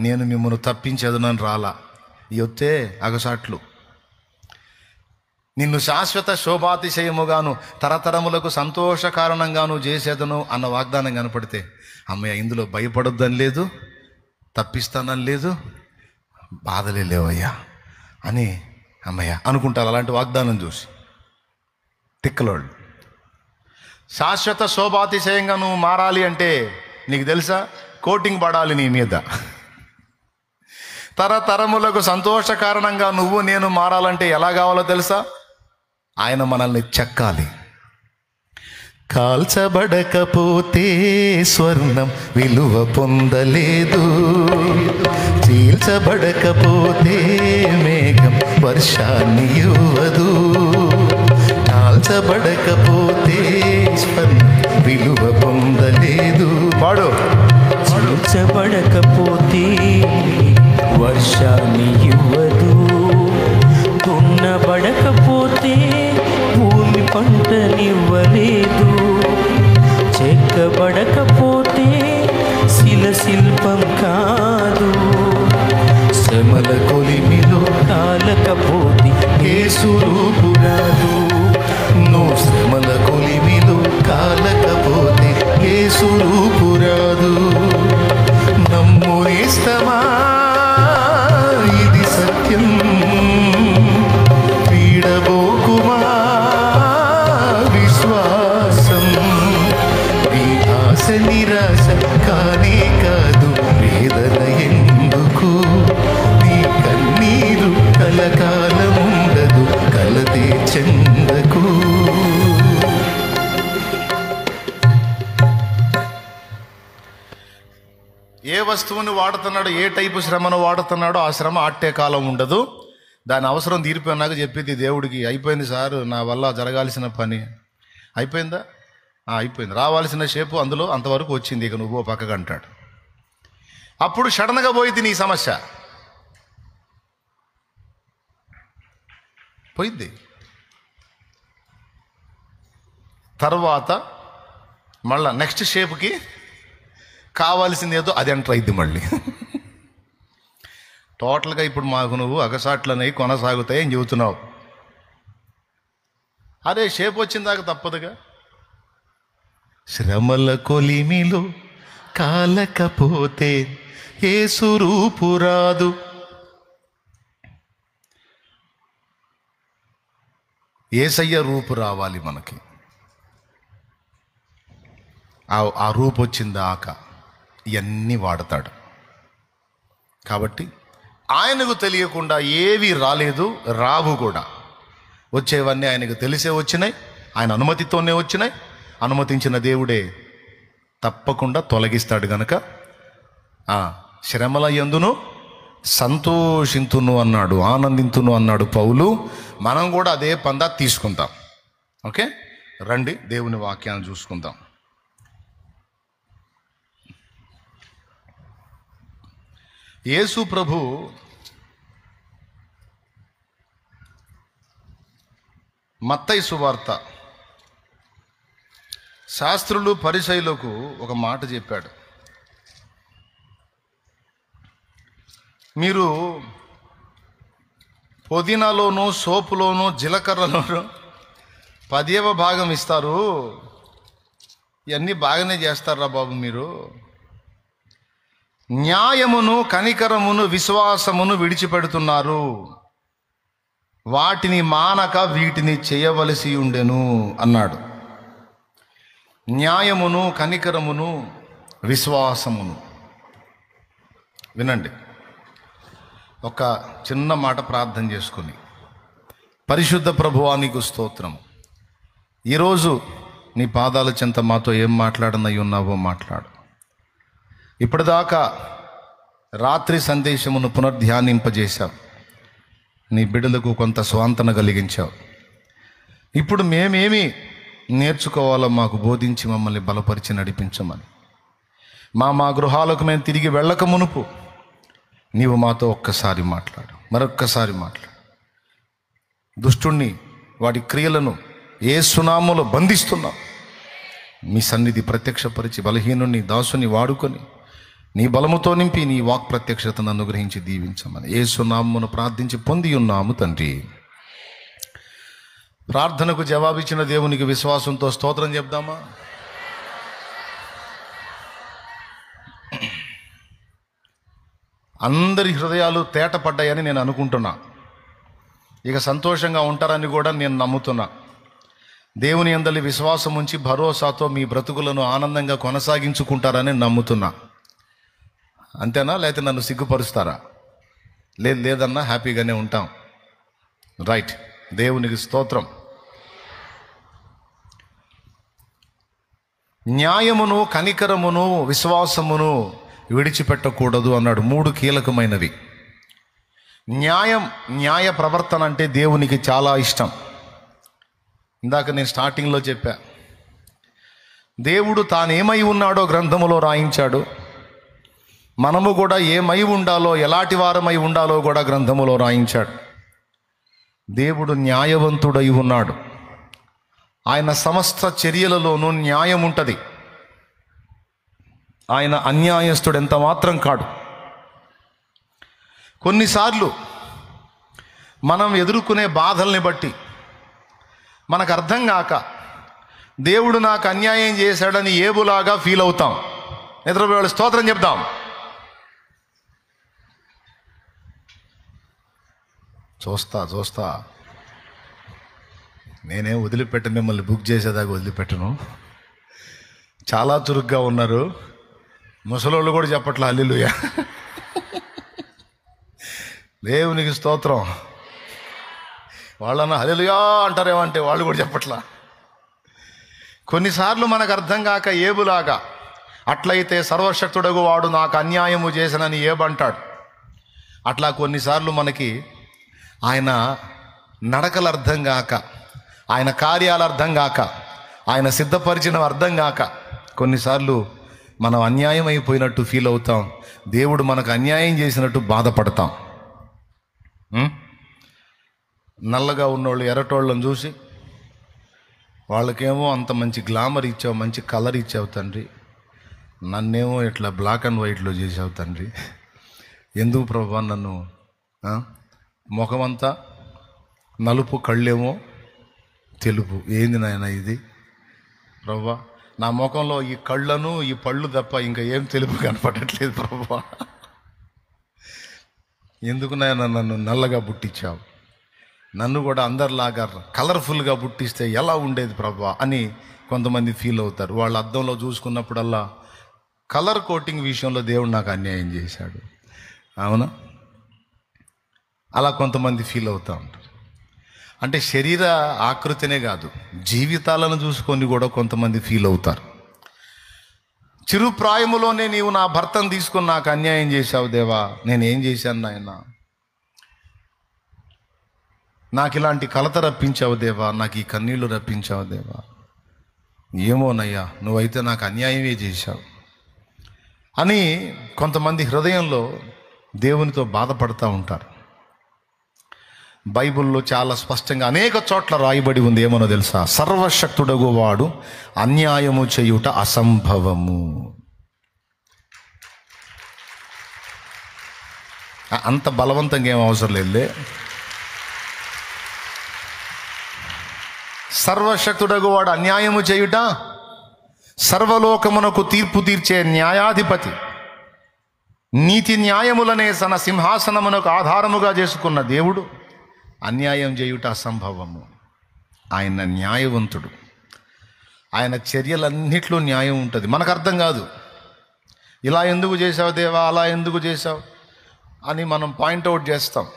నేను మిమ్మల్ని తప్పించేదనని రాలా. యొత్తే అగసాట్లు. నిన్ను శాశ్వత శోభాతిశయముగాను తరతరములకు సంతోష కారణంగాను చేసేదను అన్న వాగ్దానం కనపడితే అమ్మయ్య ఇందులో భయపడొద్దని లేదు, తప్పిస్తానని లేదు, బాధలే లేవయ్యా అని అమ్మయ్య అనుకుంటారు. అలాంటి వాగ్దానం చూసి తిక్కలోళ్ళు. శాశ్వత శోభాతిశయంగా నువ్వు మారాలి అంటే నీకు తెలుసా, కోటింగ్ పడాలి నీ మీద. తరతరములకు సంతోష కారణంగా నువ్వు నేను మారాలంటే ఎలా కావాలో తెలుసా, ఆయన మనల్ని చెక్కాలి. కాల్చబడకపోతే స్వర్ణం విలువ పొందలేదు, చీల్చబడకపోతే మేఘం వర్షాన్ని ఇవ్వదు. కాల్చబడకపోతే స్వర్ణం విలువ పొందలేదు. వాడు చీల్చబడకపోతే వర్షాన్ని ఇవ్వదు, దున్నబడకపోతే భూమి పంటనివ్వలేదు, చెక్కబడకపోతే శిల్పం కాదు. శ్రమల కొలిమిలో కాలకపోతే యేసు రూపు రాదు. నువ్వు శ్రమల కొలిమిలో కాలకపోతే యేసు రూపు రాదు. నమ్ము నేస్తమా, ఇది సత్యం. పీడబోకుమా విశ్వాసం. నీ ఆశ నిరాశ కానే కాదు, వేదన ఎందుకు. నీ కన్నీరు కలకాలముండదు, కలతే చెందకు. ఏ వస్తువుని వాడుతున్నాడో, ఏ టైపు శ్రమను వాడుతున్నాడో ఆ శ్రమ ఆట్టే కాలం ఉండదు. దాని అవసరం తీరిపోయినాక చెప్పేది దేవుడికి, అయిపోయింది సార్, నా వల్ల జరగాల్సిన పని అయిపోయిందా, అయిపోయింది, రావాల్సిన షేపు అందులో అంతవరకు వచ్చింది, ఇక నువ్వు పక్కగా అంటాడు. అప్పుడు సడన్గా పోయింది నీ సమస్య, పోయింది. తర్వాత మళ్ళా నెక్స్ట్ షేప్కి కావాల్సింది ఏదో అది ఎంటర్ అయింది మళ్ళీ. టోటల్గా ఇప్పుడు మాకు నువ్వు అగసాట్లనై కొనసాగుతాయని చెబుతున్నావు. అరే షేప్ వచ్చిందాక తప్పదుగా. శ్రమల కొలిమిలో కాలకపోతే యేసు రూపు రాదు. యేసయ్య రూపు రావాలి మనకి. ఆ రూపు వచ్చిందాక ఇవన్నీ వాడతాడు. కాబట్టి ఆయనకు తెలియకుండా ఏవి రాలేదు, రావు కూడా. వచ్చేవన్నీ ఆయనకు తెలిసే వచ్చినాయి, ఆయన అనుమతితోనే వచ్చినాయి. అనుమతించిన దేవుడే తప్పకుండా తొలగిస్తాడు గనక శ్రమల యందును సంతోషింతును అన్నాడు, ఆనందింతును అన్నాడు పౌలు. మనం కూడా అదే పందా తీసుకుందాం. ఓకే, రండి దేవుని వాక్యాన్ని చూసుకుందాం. యేసు ప్రభు మత్తయి సువార్త శాస్త్రులు పరిసయ్యులకు ఒక మాట చెప్పాడు. మీరు పుదీనాలోను, సోపులోను, జీలకర్రలోను 10వ భాగం ఇస్తారు, ఇవన్నీ బాగానే చేస్తారా బాబు మీరు. న్యాయమును, కనికరమును, విశ్వాసమును విడిచిపెడుతున్నారు. వాటిని మానక వీటిని చేయవలసి ఉండెను అన్నాడు. న్యాయమును, కనికరమును, విశ్వాసమును. వినండి, ఒక చిన్న మాట ప్రార్థన చేసుకుని. పరిశుద్ధ ప్రభువా నీకు స్తోత్రం. ఈరోజు నీ పాదాల చెంత మాతో ఏం మాట్లాడనై ఉన్నావో మాట్లాడు. ఇప్పటిదాకా రాత్రి సందేశమును పునర్ధ్యానింపజేశావు, నీ బిడ్డలకు కొంత స్వాంతన కలిగించావు. ఇప్పుడు మేమేమి నేర్చుకోవాలో మాకు బోధించి మమ్మల్ని బలపరిచి నడిపించమని. మా గృహాలకు మేము తిరిగి వెళ్ళక మునుపు నీవు మాతో ఒక్కసారి మాట్లాడు, మరొక్కసారి మాట్లాడు. దుష్టుణ్ణి, వాడి క్రియలను యేసు నామములో బంధిస్తున్నాం. మీ సన్నిధి ప్రత్యక్షపరిచి బలహీనుని దాసుని వాడుకొని నీ బలముతో నింపి నీ వాక్ ప్రత్యక్షతను అనుగ్రహించి దీవించమని యేసు నామమును ప్రార్థించి పొంది ఉన్నాము తండ్రి. ప్రార్థనకు జవాబిచ్చిన దేవునికి విశ్వాసంతో స్తోత్రం చెప్దామా? అందరి హృదయాలు తేటపడ్డాయని నేను అనుకుంటున్నా. ఇక సంతోషంగా ఉంటారని కూడా నేను నమ్ముతున్నా. దేవుని యందలి విశ్వాసం ఉంచి భరోసాతో మీ బ్రతుకులను ఆనందంగా కొనసాగించుకుంటారని నమ్ముతున్నా. అంతేనా? లేకపోతే నన్ను సిగ్గుపరుస్తారా? లేదన్నా హ్యాపీగానే ఉంటాం. రైట్, దేవునికి స్తోత్రం. న్యాయమును, కనికరమును, విశ్వాసమును విడిచిపెట్టకూడదు అన్నాడు. 3 కీలకమైనవి. న్యాయ ప్రవర్తన అంటే దేవునికి చాలా ఇష్టం. ఇందాక నేను స్టార్టింగ్లో చెప్పా, దేవుడు తానేమై ఉన్నాడో గ్రంథములో రాయించాడు. మనము కూడా ఏమై ఉండాలో, ఎలాంటి వారమై ఉండాలో కూడా గ్రంథములో రాయించాడు. దేవుడు న్యాయవంతుడై ఉన్నాడు. ఆయన సమస్త చర్యలలోనూ న్యాయం ఉంటుంది. ఆయన అన్యాయస్తుడు ఎంత మాత్రం కాడు. కొన్నిసార్లు మనం ఎదుర్కొనే బాధల్ని బట్టి మనకు అర్థం కాక దేవుడు నాకు అన్యాయం చేశాడని ఏబులాగా ఫీల్ అవుతాం. నిద్రపోయే స్తోత్రం చెప్తాం. చూస్తా నేనే వదిలిపెట్టను, మిమ్మల్ని బుక్ చేసేదాకా వదిలిపెట్టను. చాలా చురుగ్గా ఉన్నారు. ముసలోళ్ళు కూడా చెప్పట్లా హల్లెలూయా. దేవునికి స్తోత్రం. వాళ్ళన్న హల్లెలూయా అంటారేమంటే వాళ్ళు కూడా చెప్పట్లా. కొన్నిసార్లు మనకు అర్థం కాక ఏబులాగా, అట్లయితే సర్వశక్తుడగు వాడు నాకు అన్యాయము చేసినని ఏబంటాడు. అట్లా కొన్నిసార్లు మనకి ఆయన నడకలు అర్థం కాక, ఆయన కార్యాలు అర్థం కాక, ఆయన సిద్ధపరిచిన అర్థం కాక కొన్నిసార్లు మనం అన్యాయం అయిపోయినట్టు ఫీల్ అవుతాం. దేవుడు మనకు అన్యాయం చేసినట్టు బాధపడతాం. నల్లగా ఉన్నోళ్ళు ఎర్రటోళ్ళని చూసి వాళ్ళకేమో అంత మంచి గ్లామర్ ఇచ్చావు, మంచి కలర్ ఇచ్చావు తండ్రి, నన్నేమో ఇట్లా బ్లాక్ అండ్ వైట్లో చేసావు తండ్రి, ఎందుకు ప్రభా నన్ను ముఖమంతా నలుపు, కళ్ళేమో తెలుపు, ఏంది నాయన ఇది ప్రభా? నా ముఖంలో ఈ కళ్ళను, ఈ పళ్ళు తప్ప ఇంకా ఏం తెలుపు కనపడట్లేదు ప్రభా, ఎందుకు నాయన నన్ను నల్లగా పుట్టించావు, నన్ను కూడా అందరిలాగా కలర్ఫుల్గా పుట్టిస్తే ఎలా ఉండేది ప్రభా అని కొంతమంది ఫీల్ అవుతారు. వాళ్ళు అద్దంలో చూసుకున్నప్పుడల్లా కలర్ కోటింగ్ విషయంలో దేవుడు నాకు అన్యాయం చేశాడు. అవునా? అలా కొంతమంది ఫీల్ అవుతూ ఉంటారు. అంటే శరీర ఆకృతినే కాదు, జీవితాలను చూసుకొని కూడా కొంతమంది ఫీల్ అవుతారు. చిరుప్రాయములోనే నీవు నా భర్తను తీసుకొని నాకు అన్యాయం చేశావు దేవా, నేనేం చేశాను నాయన, నాకు ఇలాంటి కలత రప్పించావు దేవా, నాకు ఈ కన్నీళ్లు రప్పించావు దేవా, ఏమోనయ్యా నువ్వైతే నాకు అన్యాయమే చేశావు అని కొంతమంది హృదయంలో దేవునితో బాధపడుతూ ఉంటారు. బైబిల్లో చాలా స్పష్టంగా అనేక చోట్ల రాయబడి ఉంది. ఏమనో తెలుసా? సర్వశక్తుడగు వాడు అన్యాయము చేయుట అసంభవము. అంత బలవంతంగా ఏం అవసరం లేదులే. సర్వశక్తుడగు వాడు అన్యాయము చేయుట, సర్వలోకమునకు తీర్పు తీర్చే న్యాయాధిపతి, నీతి న్యాయములనే తన సింహాసనమునకు ఆధారముగా చేసుకున్న దేవుడు అన్యాయం చేయుట అసంభవము. ఆయన న్యాయవంతుడు. ఆయన చర్యలన్నిట్లో న్యాయం ఉంటుంది. మనకు అర్థం కాదు. ఇలా ఎందుకు చేసావు దేవా, అలా ఎందుకు చేసావు అని మనం పాయింట్అవుట్ చేస్తాం.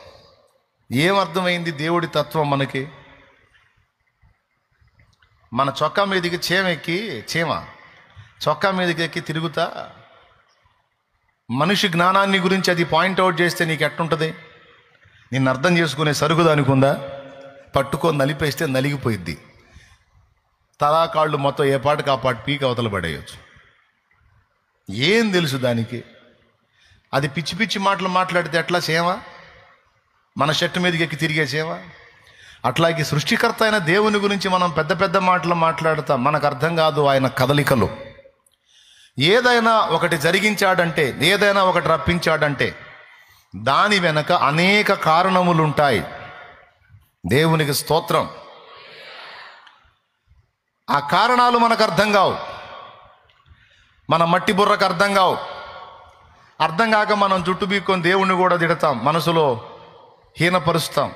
ఏమర్థమైంది దేవుడి తత్వం మనకి? మన చొక్కా మీదకి చీమ చొక్కా మీదకి ఎక్కి తిరుగుతా మనిషి జ్ఞానాన్ని గురించి అది పాయింట్అవుట్ చేస్తే నీకు ఎట్టుంటుంది? నిన్ను అర్థం చేసుకునే సరుకు దానికి ఉందా? పట్టుకొని నలిపేస్తే నలిగిపోయిద్ది. తలాకాళ్ళు మొత్తం ఏ పాటికి ఆ పాటు పీక అవతల పడేయచ్చు. ఏం తెలుసు దానికి? అది పిచ్చి పిచ్చి మాటలు మాట్లాడితే ఎట్లా చేమ? మన షర్టు మీదకి ఎక్కి తిరిగే చేమ? అట్లాగే సృష్టికర్త అయిన దేవుని గురించి మనం పెద్ద పెద్ద మాటలు మాట్లాడతాం, మనకు అర్థం కాదు ఆయన కదలికలు. ఏదైనా ఒకటి జరిగించాడంటే, ఏదైనా ఒకటి రప్పించాడంటే దాని వెనక అనేక కారణములు ఉంటాయి. దేవునికి స్తోత్రం. ఆ కారణాలు మనకు అర్థం కావు, మన మట్టి బుర్రకు అర్థం కావు. అర్థం కాక మనం జుట్టు బీక్కొని దేవుణ్ణి కూడా తిడతాం, మనసులో హీనపరుస్తాం.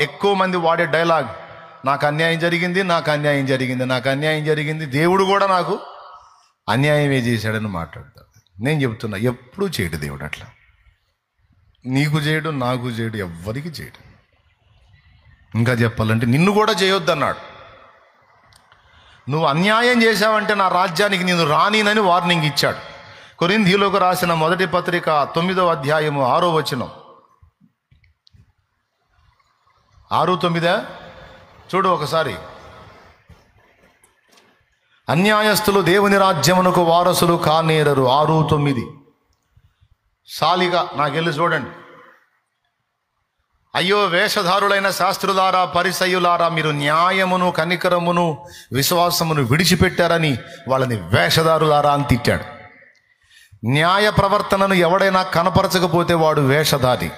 ఎక్కువ మంది వాడే డైలాగ్, నాకు అన్యాయం జరిగింది, నాకు అన్యాయం జరిగింది, నాకు అన్యాయం జరిగింది, దేవుడు కూడా నాకు అన్యాయమే చేశాడని మాట్లాడతాడు. నేను చెప్తున్నా, ఎప్పుడూ చేయడు దేవుడు అట్లా. నీకు చేయడు, నాకు చేయడు, ఎవ్వరికి చేయడు. ఇంకా చెప్పాలంటే నిన్ను కూడా చేయొద్దు అన్నాడు. నువ్వు అన్యాయం చేశావంటే నా రాజ్యానికి నేను రానినని వార్నింగ్ ఇచ్చాడు. కొరింథీయులకు రాసిన మొదటి పత్రిక 9వ అధ్యాయము 6వ వచనం. 6:9 చూడు ఒకసారి. అన్యాయస్తులు దేవుని రాజ్యమునకు వారసులు కానేరరు. 6:9 సాలిగా నాకెళ్ళి చూడండి. అయ్యో వేషధారులైన శాస్త్రులారా, పరిసయ్యులారా, మీరు న్యాయమును, కనికరమును, విశ్వాసమును విడిచిపెట్టారని వాళ్ళని వేషధారులారా అని తిట్టాడు. న్యాయ ప్రవర్తనను ఎవడైనా కనపరచకపోతే వాడు వేషధారి.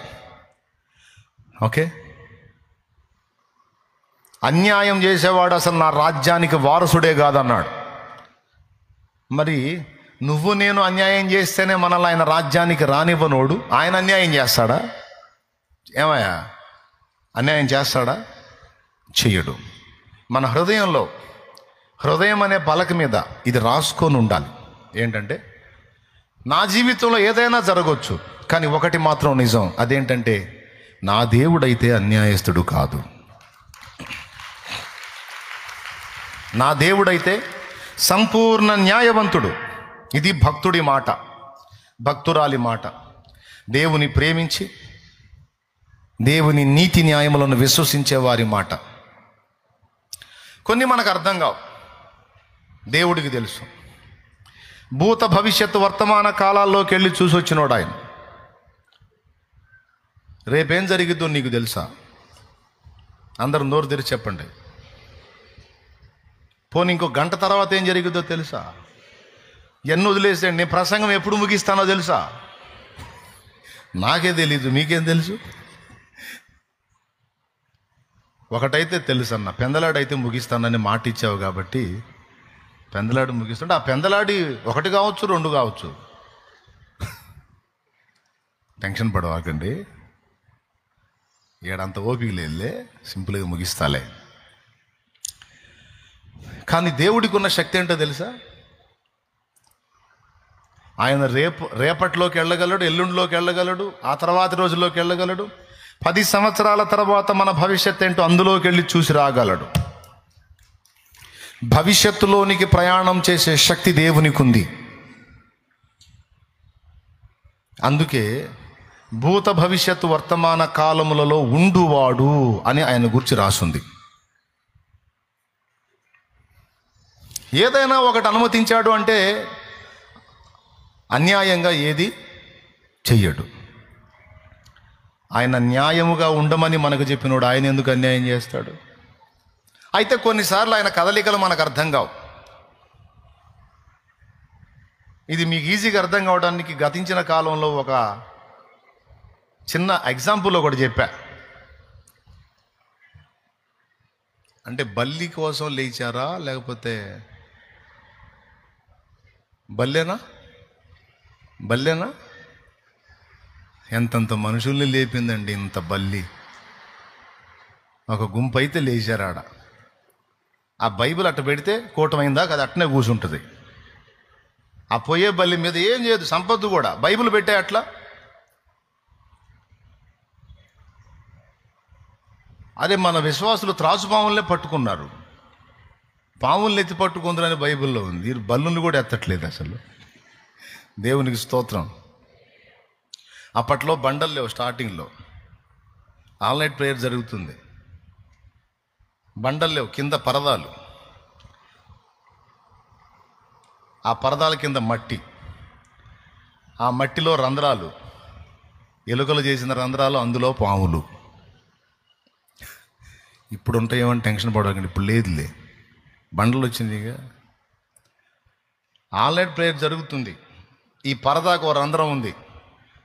ఓకే, అన్యాయం చేసేవాడు అసలు నా రాజ్యానికి వారసుడే కాదన్నాడు. మరి నువ్వు నేను అన్యాయం చేస్తేనే మనల్ని ఆయన రాజ్యానికి రానివ్వనోడు ఆయన అన్యాయం చేస్తాడా? ఏమయ్యా, అన్యాయం చేస్తాడా? చెయ్యడు. మన హృదయం అనే పలక మీద ఇది రాసుకొని ఉండాలి. ఏంటంటే, నా జీవితంలో ఏదైనా జరగవచ్చు, కానీ ఒకటి మాత్రం నిజం. అదేంటంటే, నా దేవుడైతే అన్యాయస్తుడు కాదు. నా దేవుడైతే సంపూర్ణ న్యాయవంతుడు. ఇది భక్తుడి మాట, భక్తురాలి మాట. దేవుని ప్రేమించి దేవుని నీతి న్యాయములను విశ్వసించే వారి మాట. కొన్ని మనకు అర్థం కావు, దేవుడికి తెలుసు. భూత భవిష్యత్తు వర్తమాన కాలాల్లోకి వెళ్ళి చూసి వచ్చినోడు ఆయన. రేపేం జరిగిద్దో నీకు తెలుసా? అందరూ నోరు తెరిచి చెప్పండి. పోనీ ఇంకో గంట తర్వాత ఏం జరిగిద్దో తెలుసా? ఎన్ని వదిలేసేయండి, నేను ప్రసంగం ఎప్పుడు ముగిస్తానో తెలుసా? నాకే తెలీదు, మీకేం తెలుసు? ఒకటైతే తెలుసు అన్న, పెందలాడైతే ముగిస్తానని మాట ఇచ్చావు కాబట్టి పెందలాడి ముగిస్తుంటే, ఆ పెందలాడి 1 కావచ్చు 2 కావచ్చు. టెన్షన్ పడవాకండి, ఏడంత ఓపిక లేదులే, సింపుల్గా ముగిస్తాలే. కానీ దేవుడికి ఉన్న శక్తి ఏంటో తెలుసా? ఆయన రేపటిలోకి వెళ్ళగలడు, ఎల్లుండిలోకి వెళ్ళగలడు, ఆ తర్వాత రోజుల్లోకి వెళ్ళగలడు. 10 సంవత్సరాల తర్వాత మన భవిష్యత్తు ఏంటో అందులోకి వెళ్ళి చూసి రాగలడు. భవిష్యత్తులోనికి ప్రయాణం చేసే శక్తి దేవునికి ఉంది. అందుకే భూత భవిష్యత్తు వర్తమాన కాలములలో ఉండువాడు అని ఆయన గురించి రాసుంది. ఏదైనా ఒకటి అనుమతించాడు అంటే అన్యాయంగా ఏది చెయ్యడు. ఆయన న్యాయముగా ఉండమని మనకు చెప్పినోడు ఆయన ఎందుకు అన్యాయం చేస్తాడు? అయితే కొన్నిసార్లు ఆయన కదలికలు మనకు అర్థం కావు. ఇది మీకు ఈజీగా అర్థం కావడానికి గతించిన కాలంలో ఒక చిన్న ఎగ్జాంపుల్ ఒకటి చెప్పా. అంటే బల్లి కోసం లేచారా, లేకపోతే బల్లేనా ఎంతంత మనుషుల్ని లేపిందండి ఇంత బల్లి. ఒక గుంపు అయితే లేచారు ఆడ. ఆ బైబిల్ అట్ట పెడితే కూటమైందా అది అట్టనే కూర్చుంటుంది. ఆ పోయే బల్లి మీద ఏం చేయదు, సంపత్తు కూడా. బైబిల్ పెట్టే అట్లా. అదే మన విశ్వాసులు త్రాసు పాములనే పట్టుకున్నారు, పాముల్ని ఎత్తి పట్టుకుందరని బైబిల్లో ఉంది. బల్లుని కూడా ఎత్తట్లేదు అసలు. దేవునికి స్తోత్రం. అప్పట్లో బండలు లేవు. స్టార్టింగ్లో ఆల్ నైట్ ప్రేయర్ జరుగుతుంది, బండలు లేవు, కింద పరదాలు, ఆ పరదాల కింద మట్టి, ఆ మట్టిలో రంధ్రాలు, ఎలుకలు చేసిన రంధ్రాలు, అందులో పాములు. ఇప్పుడు ఉంటాయేమని టెన్షన్ పడకండి, ఇప్పుడు లేదులే, బండలు వచ్చిందిగా. ఆల్రెడీ ప్రేయర్ జరుగుతుంది. ఈ పరదాకు ఒక రంధ్రం ఉంది,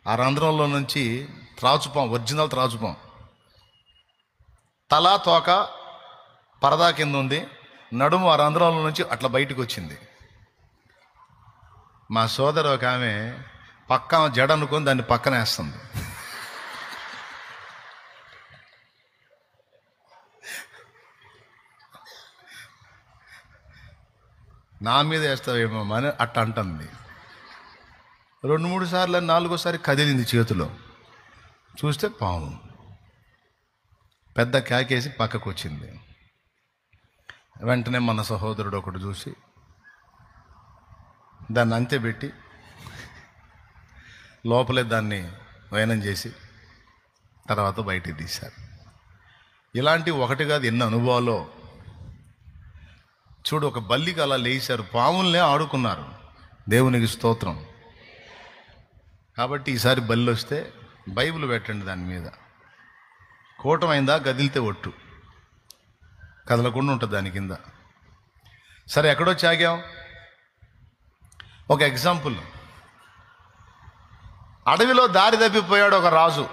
ఆ రంధ్రంలో నుంచి త్రాచుపాం, ఒరిజినల్ త్రాచుపాం, తల తోక పరదా కింద ఉంది, నడుము ఆ రంధ్రంలో నుంచి అట్లా బయటకు వచ్చింది. మా సోదరు ఒక ఆమె పక్క జడ అనుకొని దాన్ని పక్కన వేస్తుంది. నా మీద వేస్తావేమో అని అట్ట అంటుంది. 2-3 సార్లు, 4ఓసారి కదిలింది చేతిలో, చూస్తే పాము పెద్ద కేకేసి పక్కకు వచ్చింది. వెంటనే మన సహోదరుడు ఒకటి చూసి దాన్ని అంతే పెట్టి లోపలే దాన్ని వైనం చేసి తర్వాత బయటికి తీశారు. ఇలాంటి ఒకటి కాదు, ఎన్ని అనుభవాలో. చూడు, ఒక బల్లికి అలా లేచారు, పాముల్నే ఆడుకున్నారు. దేవునికి స్తోత్రం. కాబట్టి ఈసారి బల్లి వస్తే బైబిల్ పెట్టండి దాని మీద. కూటమైందా కదిలితే ఒట్టు, కదలకుండా ఉంటుంది దాని కింద. సరే, ఎక్కడో చాగాం. ఒక ఎగ్జాంపుల్, అడవిలో దారి తప్పిపోయాడు ఒక రాజు.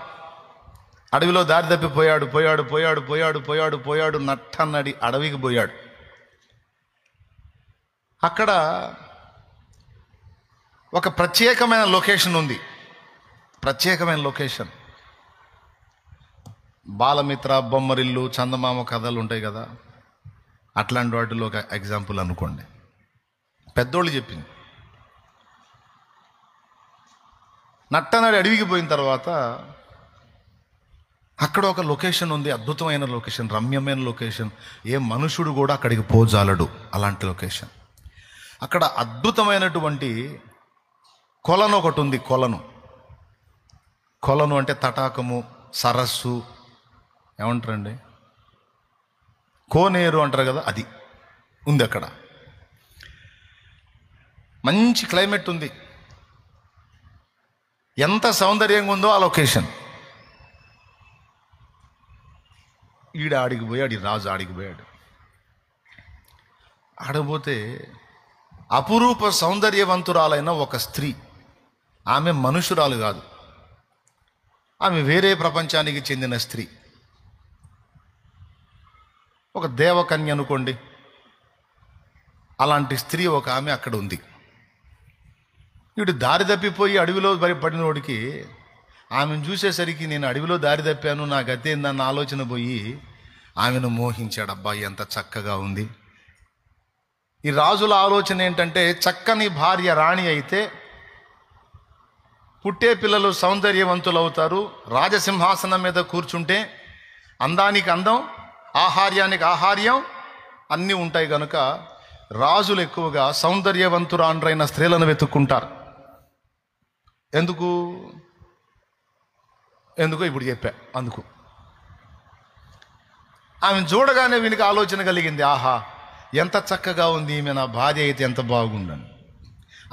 అడవిలో దారి తప్పిపోయాడు, పోయాడు పోయాడు పోయాడు పోయాడు పోయాడు నట్టన్నడి అడవికి పోయాడు. అక్కడ ఒక ప్రత్యేకమైన లొకేషన్ ఉంది, ప్రత్యేకమైన లొకేషన్. బాలమిత్ర, బొమ్మరిల్లు, చందమామ కథలు ఉంటాయి కదా, అట్లాంటి వాటిలో ఒక ఎగ్జాంపుల్ అనుకోండి. పెద్దోళ్ళు చెప్పింది. నట్టనాడు అడవికి పోయిన తర్వాత అక్కడ ఒక లొకేషన్ ఉంది, అద్భుతమైన లొకేషన్, రమ్యమైన లొకేషన్. ఏ మనుషుడు కూడా అక్కడికి పోజాలడు, అలాంటి లొకేషన్. అక్కడ అద్భుతమైనటువంటి కొలను ఒకటి ఉంది. కొలను అంటే తటాకము, సరస్సు, ఏమంటారండి, కోనేరు అంటారు కదా, అది ఉంది అక్కడ. మంచి క్లైమేట్ ఉంది, ఎంత సౌందర్యంగా ఉందో ఆ లొకేషన్. ఈడ ఆడికి పోయాడు, ఈ రాజు ఆడికి పోయాడు. ఆడపోతే అపురూప సౌందర్యవంతురాలైన ఒక స్త్రీ, ఆమె మనుషురాలు కాదు, ఆమె వేరే ప్రపంచానికి చెందిన స్త్రీ, ఒక దేవకన్య అనుకోండి. అలాంటి స్త్రీ ఒక ఆమె అక్కడ ఉంది. వీడు దారి తప్పిపోయి అడవిలో పడినోడికి ఆమెను చూసేసరికి నేను అడవిలో దారి తప్పాను, నా గతి ఏందన్న ఆలోచన పోయి ఆమెను మోహించాడు. అబ్బాయి ఎంత చక్కగా ఉంది. ఈ రాజుల ఆలోచన ఏంటంటే, చక్కని భార్య రాణి అయితే పుట్టే పిల్లలు సౌందర్యవంతులు అవుతారు, రాజసింహాసనం మీద కూర్చుంటే అందానికి అందం, ఆహార్యానికి ఆహార్యం అన్నీ ఉంటాయి కనుక రాజులు ఎక్కువగా సౌందర్యవంతురాండ్రైన స్త్రీలను వెతుక్కుంటారు. ఎందుకు ఇప్పుడు చెప్పా. అందుకు ఆమెను చూడగానే వీనికి ఆలోచన కలిగింది, ఆహా ఎంత చక్కగా ఉంది ఈమె, నా భార్య అయితే ఎంత బాగుండని.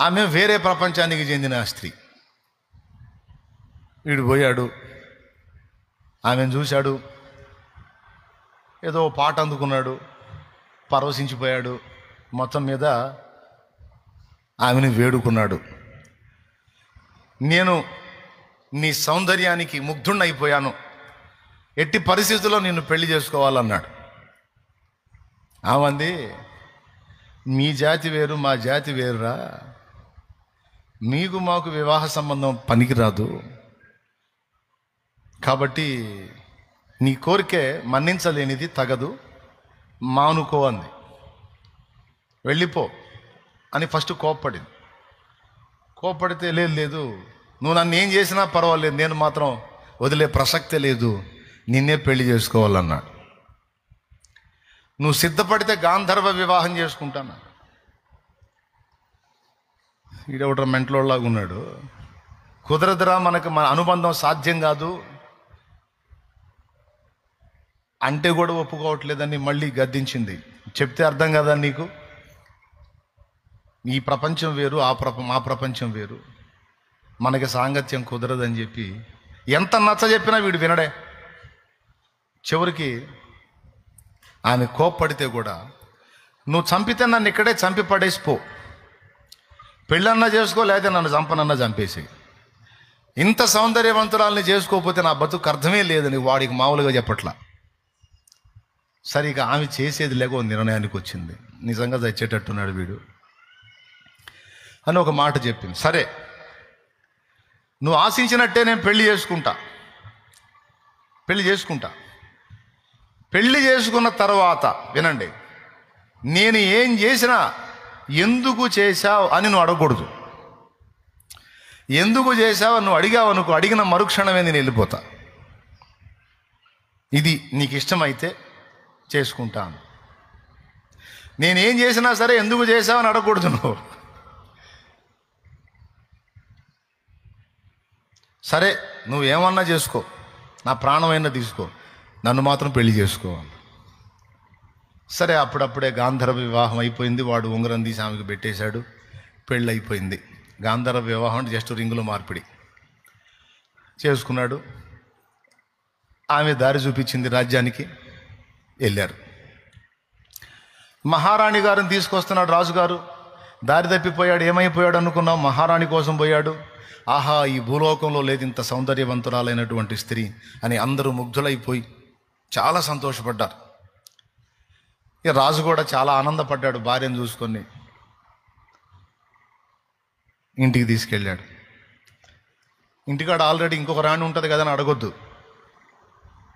ఆమె వేరే ప్రపంచానికి చెందిన స్త్రీ. వీడు పోయాడు, ఆమెను చూశాడు, ఏదో పాట అందుకున్నాడు, పరవశించిపోయాడు. మొత్తం మీద ఆమెను వేడుకున్నాడు. నేను నీ సౌందర్యానికి ముగ్ధుణ్ణైపోయాను, ఎట్టి పరిస్థితుల్లో నిన్ను పెళ్లి చేసుకోవాలన్నాడు. ఆమంది, మీ జాతి వేరు మా జాతి వేరురా, మీకు మాకు వివాహ సంబంధం పనికిరాదు, కాబట్టి నీ కోరికే మన్నించలేనిది, తగదు, మానుకో అంది. వెళ్ళిపో అని ఫస్ట్ కోప్పడింది. కోప్పడితే లేదు నువ్వు నన్ను ఏం చేసినా పర్వాలేదు, నేను మాత్రం వదిలే ప్రసక్తే లేదు, నిన్నే పెళ్లి చేసుకోవాలన్నాడు. నువ్వు సిద్ధపడితే గాంధర్వ వివాహం చేసుకుంటాను. ఈడొకటి మెంటలోలాగా ఉన్నాడు. కుదరదురా, మనకు మన అనుబంధం సాధ్యం కాదు అంటే కూడా ఒప్పుకోవట్లేదని మళ్ళీ గద్దించింది. చెప్తే అర్థం కదా నీకు, ఈ ప్రపంచం వేరు, మా ప్రపంచం వేరు, మనకి సాంగత్యం కుదరదని చెప్పి ఎంత నచ్చ చెప్పినా వీడు వినడే. చివరికి ఆమె కోప్పడితే కూడా, నువ్వు చంపితే నన్ను ఇక్కడే చంపి పడేసిపో, పెళ్ళన్నా చేసుకో, లేదా నన్ను చంపనన్నా చంపేసి, ఇంత సౌందర్యవంతురాల్ని చేసుకోకపోతే నా బతుకు అర్థమే లేదని వాడికి మామూలుగా చెప్పట్లా. సరిగా ఆమె చేసేది లేక నిర్ణయానికి వచ్చింది, నిజంగా చచ్చేటట్టున్నాడు వీడు అని ఒక మాట చెప్పింది. సరే, నువ్వు ఆశించినట్టే నేను పెళ్లి చేసుకుంటా. పెళ్లి చేసుకున్న తర్వాత వినండి, నేను ఏం చేసినా ఎందుకు చేశావు అని నువ్వు అడగకూడదు. ఎందుకు చేశావు నువ్వు అడిగావు అనుకో, అడిగిన మరుక్షణమే నేను వెళ్ళిపోతా. ఇది నీకు ఇష్టమైతే చేసుకుంటాను. నేనేం చేసినా సరే ఎందుకు చేశావు అని అడగకూడదు నువ్వు. సరే, నువ్వేమన్నా చేసుకో, నా ప్రాణమైనా తీసుకో, నన్ను మాత్రం పెళ్లి చేసుకో. సరే, అప్పుడప్పుడే గాంధర్వ వివాహం అయిపోయింది. వాడు ఉంగరం తీసి ఆమెకు పెట్టేశాడు, పెళ్ళి అయిపోయింది. గాంధర్వ వివాహం అంటే జస్ట్ రింగుల మార్పిడి చేసుకున్నాడు. ఆమె దారి చూపించింది, రాజ్యానికి వెళ్ళారు. మహారాణి గారిని తీసుకొస్తున్నాడు రాజుగారు. దారి తప్పిపోయాడు. ఏమైపోయాడు అనుకున్నావు? మహారాణి కోసం పోయాడు. ఆహా, ఈ భూలోకంలో లేదు ఇంత సౌందర్యవంతురాలైనటువంటి స్త్రీ అని అందరూ ముగ్ధులైపోయి చాలా సంతోషపడ్డారు. ఇక రాజు కూడా చాలా ఆనందపడ్డాడు. భార్యను చూసుకొని ఇంటికి తీసుకెళ్ళాడు. ఇంటికాడ ఆల్రెడీ ఇంకొక రాణి ఉంటుంది కదా అని అడగొద్దు,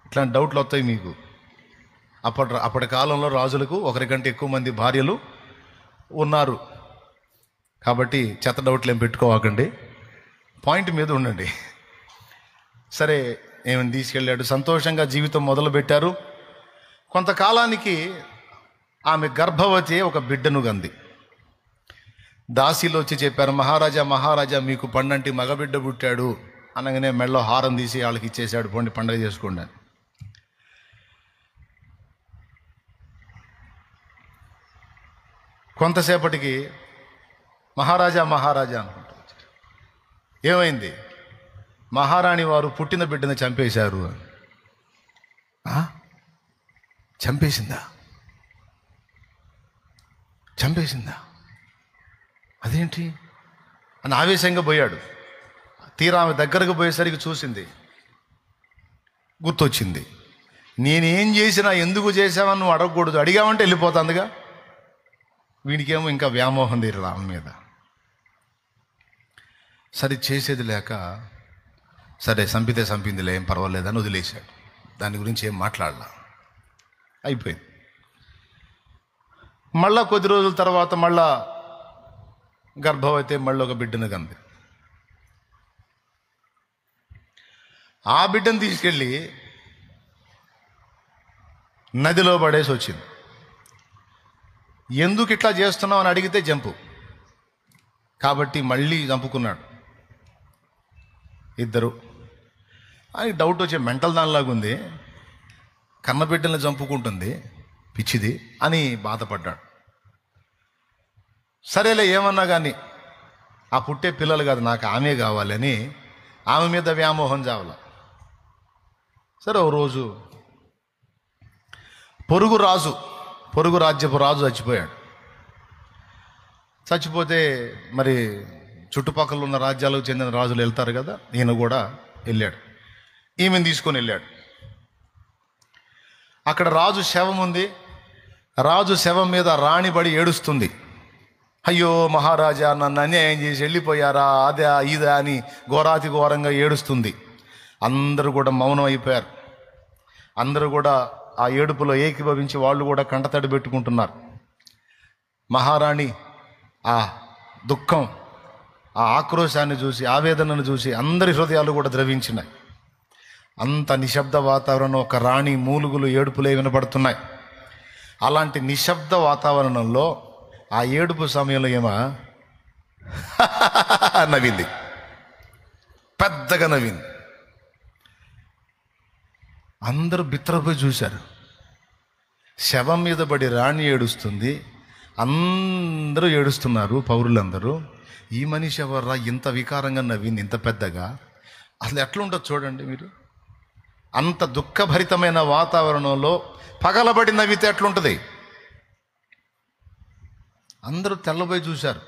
ఇట్లాంటి డౌట్లు వస్తాయి మీకు. అప్పటి కాలంలో రాజులకు ఒకరికంటే ఎక్కువ మంది భార్యలు ఉన్నారు కాబట్టి చెత్త డౌట్లు ఏం పెట్టుకోవాకండి, పాయింట్ మీద ఉండండి. సరే, ఏమని తీసుకెళ్ళాడు. సంతోషంగా జీవితం మొదలుపెట్టారు. కొంతకాలానికి ఆమె గర్భవతి ఒక బిడ్డను కంది. దాసీలు వచ్చి చెప్పారు, మహారాజా మీకు పండంటి మగబిడ్డ పుట్టాడు అనగానే మెడలో హారం తీసి వాళ్ళకి ఇచ్చేసాడు, పోండి పండగ చేసుకోండి అని. కొంతసేపటికి మహారాజా అనుకుంటారు. ఏమైంది? మహారాణి వారు పుట్టిన బిడ్డను చంపేశారు. చంపేసిందా? అదేంటి అని ఆవేశంగా పోయాడు. తీరా ఆమె దగ్గరకు పోయేసరికి చూసింది, గుర్తొచ్చింది. నేనేం చేసినా ఎందుకు చేసావని నువ్వు అడగకూడదు, అడిగావంటే వెళ్ళిపోతుందిగా. వీడికేమో ఇంకా వ్యామోహం తీరదు ఆమె మీద. సరే, చేసేది లేక సరే చంపితే చంపిందిలే, ఏం పర్వాలేదని వదిలేశాడు. దాని గురించి ఏం మాట్లాడలా, అయిపోయింది. మళ్ళా కొద్ది రోజుల తర్వాత మళ్ళా గర్భవతి మళ్ళీ ఒక బిడ్డను కంది. ఆ బిడ్డను తీసుకెళ్ళి నదిలో పడేసి వచ్చింది. ఎందుకు ఇట్లా చేస్తున్నావు అని అడిగితే జంపు కాబట్టి మళ్ళీ చంపుకున్నాడు. ఇద్దరు అని డౌట్ వచ్చే, మెంటల్ దానిలాగా ఉంది, కన్నబిడ్డలను చంపుకుంటుంది పిచ్చిది అని బాధపడ్డాడు. సరేలే, ఏమన్నా కానీ ఆ పుట్టే పిల్లలు కాదు, నాకు ఆమె కావాలని ఆమె మీద వ్యామోహం చావల. సరే, ఓ రోజు పొరుగు రాజ్యపు రాజు చచ్చిపోయాడు. చచ్చిపోతే మరి చుట్టుపక్కల ఉన్న రాజ్యాలకు చెందిన రాజులు వెళ్తారు కదా, ఈయన కూడా వెళ్ళాడు. ఈమెను తీసుకొని వెళ్ళాడు. అక్కడ రాజు శవం ఉంది. రాజు శవం మీద రాణి పడి ఏడుస్తుంది. అయ్యో మహారాజా, నన్ను అన్యాయం చేసి వెళ్ళిపోయారా, అదా ఇదా అని ఘోరాతి ఘోరంగా ఏడుస్తుంది. అందరూ కూడా మౌనం అయిపోయారు. అందరూ కూడా ఆ ఏడుపులో ఏకీభవించి వాళ్ళు కూడా కంటతడి పెట్టుకుంటున్నారు. మహారాణి ఆ దుఃఖం, ఆ ఆక్రోశాన్ని చూసి, ఆవేదనను చూసి అందరి హృదయాలు కూడా ద్రవించినాయి. అంత నిశ్శబ్ద వాతావరణం, ఒక రాణి మూలుగులు ఏడుపులే వినపడుతున్నాయి. అలాంటి నిశ్శబ్ద వాతావరణంలో ఆ ఏడుపు సమయంలో ఏమో నవ్వింది, పెద్దగా నవ్వింది. అందరూ బిత్తరపోయి చూశారు. శవం మీద పడి రాణి ఏడుస్తుంది, అందరూ ఏడుస్తున్నారు, పౌరులందరూ. ఈ మనిషి ఎవర్రా ఇంత వికారంగా నవ్వింది, ఇంత పెద్దగా? అసలు ఎట్లా ఉంటుంది చూడండి మీరు. అంత దుఃఖభరితమైన వాతావరణంలో పగలబడి నవ్వితే ఎట్లుంటుంది? అందరూ తెల్లబోయి చూశారు.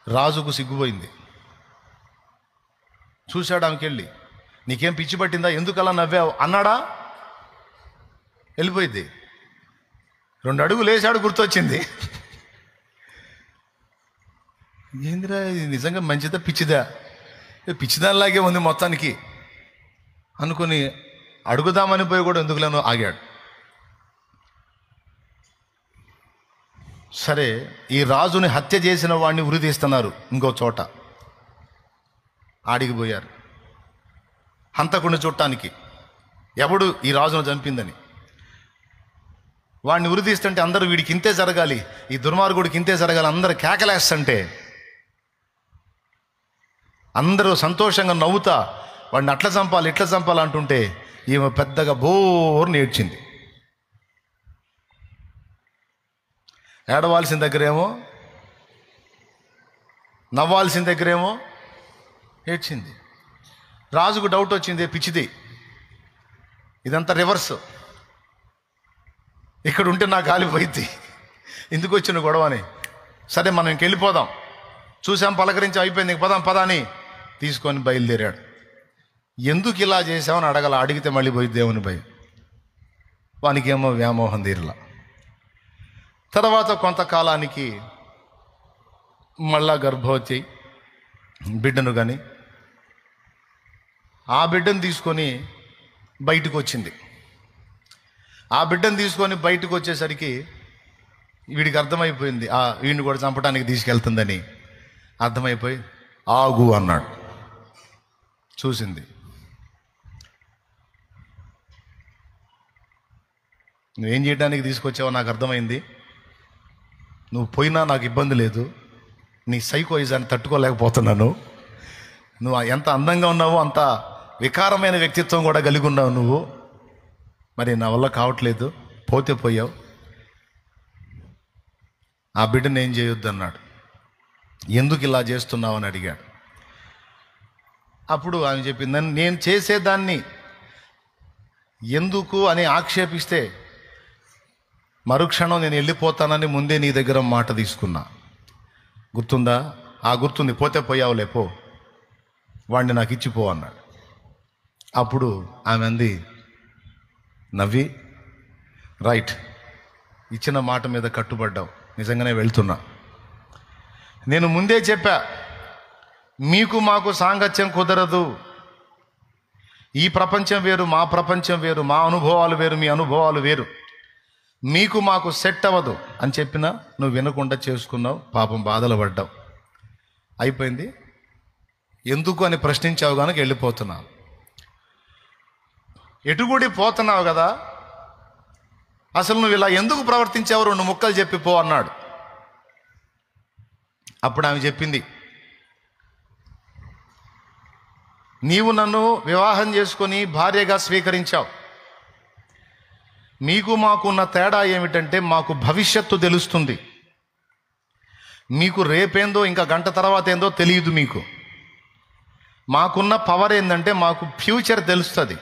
రాజుకు సిగ్గుపోయింది. చూశాడు ఆమెకి వెళ్ళి, నీకేం పిచ్చి పట్టిందా, ఎందుకు అలా నవ్వావు అన్నాడా? వెళ్ళిపోయింది. 2 అడుగులు వేసాడు, గుర్తొచ్చింది. ఏందిరా ఇది, నిజంగా మంచిదా పిచ్చిదా? పిచ్చిదానిలాగే ఉంది మొత్తానికి అనుకుని అడుగుదామని పోయి కూడా ఎందుకులేనో ఆగాడు. సరే, ఈ రాజుని హత్య చేసిన వాడిని ఉరి తీస్తున్నారు ఇంకో చోట. ఆడికి పోయారు హంతకుడిని చూడటానికి, ఎవడు ఈ రాజును చంపిందని. వాడిని ఉరి తీస్తుంటే అందరూ వీడికి ఇంతే జరగాలి, ఈ దుర్మార్గుడికి ఇంతే జరగాలి, అందరూ కేకలేస్తుంటే అందరూ సంతోషంగా నవ్వుతా వాడిని అట్లా చంపాలి ఇట్లా చంపాలి అంటుంటే ఈమె పెద్దగా బోర్ని ఏడ్చింది. ఏడవాల్సిన దగ్గరేమో, నవ్వాల్సిన దగ్గరేమో ఏడ్చింది. రాజుకు డౌట్ వచ్చింది, పిచ్చిది, ఇదంతా రివర్స్, ఇక్కడ ఉంటే నా గాలి పోయిద్ది, ఎందుకు వచ్చిన గొడవని. సరే మనం ఇంకెళ్ళిపోదాం, చూసాం పలకరించి అయిపోయింది, ఇంక పదాం పదా అని తీసుకొని బయలుదేరాడు. ఎందుకు ఇలా చేసామని అడగల, అడిగితే మళ్ళీ పోయి దేవుని భయం. వానికేమో వ్యామోహం తీరలా. తర్వాత కొంతకాలానికి మళ్ళా గర్భవతి బిడ్డను కానీ ఆ బిడ్డను తీసుకొని బయటకు వచ్చింది. ఆ బిడ్డను తీసుకొని బయటకు వచ్చేసరికి వీడికి అర్థమైపోయింది వీడిని కూడా చంపడానికి తీసుకెళ్తుందని. అర్థమైపోయి ఆగు అన్నాడు. చూసింది, నువ్వేం చేయడానికి తీసుకొచ్చావో నాకు అర్థమైంది, నువ్వు పోయినా నాకు ఇబ్బంది లేదు, నీ సైకోయిజాన్ని తట్టుకోలేకపోతున్నాను, నువ్వు ఎంత అందంగా ఉన్నావో అంత వికారమైన వ్యక్తిత్వం కూడా కలిగి ఉన్నావు నువ్వు, మరి నా వల్ల కావట్లేదు, పోతే పోయావు, ఆ బిడ్డను ఏం చేయొద్దు అన్నాడు. ఎందుకు ఇలా చేస్తున్నావు అని అడిగాడు. అప్పుడు ఆమె చెప్పింది, నేను చేసేదాన్ని ఎందుకు అని ఆక్షేపిస్తే మరుక్షణం నేను వెళ్ళిపోతానని ముందే నీ దగ్గర మాట తీసుకున్నా, గుర్తుందా? గుర్తుంది, పోతే పోయావులే పో, వాడిని నాకు ఇచ్చిపో అన్నాడు. అప్పుడు ఆమె అంది నవ్వి, రైట్, ఇచ్చిన మాట మీద కట్టుబడ్డావు, నిజంగానే వెళ్తున్నా. నేను ముందే చెప్పా, మీకు మాకు సాంగత్యం కుదరదు, ఈ ప్రపంచం వేరు మా ప్రపంచం వేరు, మా అనుభవాలు వేరు మీ అనుభవాలు వేరు, మీకు మాకు సెట్ అవ్వదు అని చెప్పినా నువ్వు వినకుండా చేసుకున్నావు, పాపం బాధలు పడ్డావు, అయిపోయింది, ఎందుకు అని ప్రశ్నించావు కనుక వెళ్ళిపోతున్నావు. ఎటుగుడి పోతున్నావు కదా, అసలు నువ్వు ఇలా ఎందుకు ప్రవర్తించావు 2 ముక్కలు చెప్పిపో అన్నాడు. అప్పుడు ఆమె చెప్పింది, నీవు నన్ను వివాహం చేసుకొని భార్యగా స్వీకరించావు, మీకు మాకున్న తేడా ఏమిటంటే మాకు భవిష్యత్తు తెలుస్తుంది, మీకు రేపేందో ఇంకా గంట తర్వాత ఏందో తెలియదు, మీకు మాకున్న పవర్ ఏంటంటే మాకు ఫ్యూచర్ తెలుస్తుంది.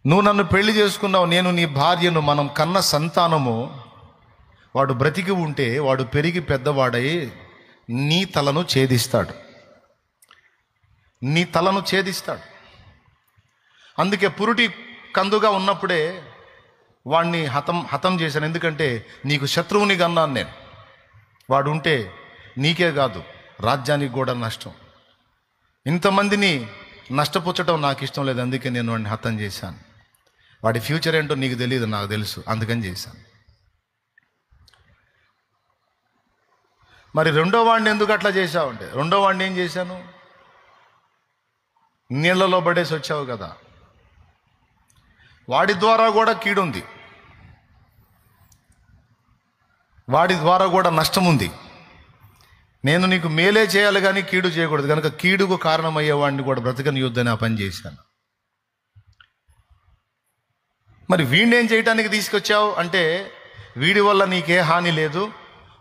నువ్వు నన్ను పెళ్లి చేసుకున్నావు, నేను నీ భార్యను, మనం కన్న సంతానము వాడు బ్రతికి ఉంటే వాడు పెరిగి పెద్దవాడై నీ తలను ఛేదిస్తాడు, నీ తలను ఛేదిస్తాడు. అందుకే పురుటి కందుగా ఉన్నప్పుడే వాడిని హతం చేశాను, ఎందుకంటే నీకు శత్రువుని కన్నాను నేను, వాడు ఉంటే నీకే కాదు రాజ్యానికి కూడా నష్టం, ఇంతమందిని నష్టపుచ్చటం నాకు ఇష్టం లేదు, అందుకే నేను వాడిని హతం చేశాను, వాడి ఫ్యూచర్ ఏంటో నీకు తెలియదు నాకు తెలుసు, అందుకని చేశాను. మరి రెండో వాడిని ఎందుకు అట్లా చేశావు అంటే, రెండో వాడిని ఏం చేశాను, నీళ్లలో పడేసి వచ్చావు కదా, వాడి ద్వారా కూడా కీడుంది, వాడి ద్వారా కూడా నష్టం ఉంది, నేను నీకు మేలే చేయాలి కానీ కీడు చేయకూడదు, కనుక కీడుకు కారణమయ్యే వాడిని కూడా బ్రతకనియొద్దని ఆ పని చేశాను. మరి వీడిని ఏం చేయడానికి తీసుకొచ్చావు అంటే, వీడి వల్ల నీకే హాని లేదు,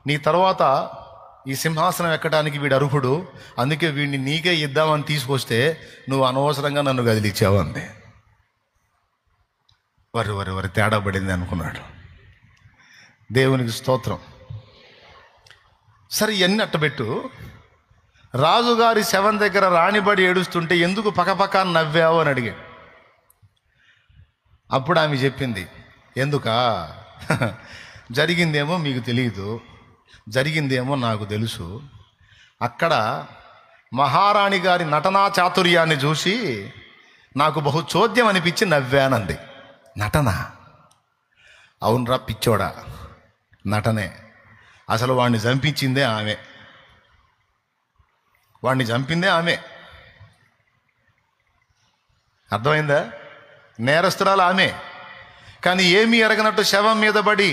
నీ తర్వాత ఈ సింహాసనం ఎక్కడానికి వీడు అర్హుడు, అందుకే వీడిని నీకే ఇద్దామని తీసుకొస్తే నువ్వు అనవసరంగా నన్ను గదిలిచ్చావు అంది. వరి తేడా పడింది అనుకున్నాడు. దేవునికి స్తోత్రం. సరే ఇవన్నీ అట్టబెట్టు. రాజుగారి శవం దగ్గర రాణిబడి ఏడుస్తుంటే ఎందుకు పకపక నవ్వావు అని అడిగాడు. అప్పుడు ఆమె చెప్పింది, ఎందుకా, జరిగిందేమో మీకు తెలియదు, జరిగిందేమో నాకు తెలుసు. అక్కడ మహారాణి గారి నటనా చాతుర్యాన్ని చూసి నాకు బహు చోద్యం అనిపించి నవ్వానంది. నటన? అవునరా పిచ్చోడా, నటనే. అసలు వాడిని చంపించిందే ఆమె, వాడిని చంపిందే ఆమె. అర్థమైందా? నేరస్తురాలు ఆమె. కానీ ఏమీ ఎరగనట్టు శవం మీద పడి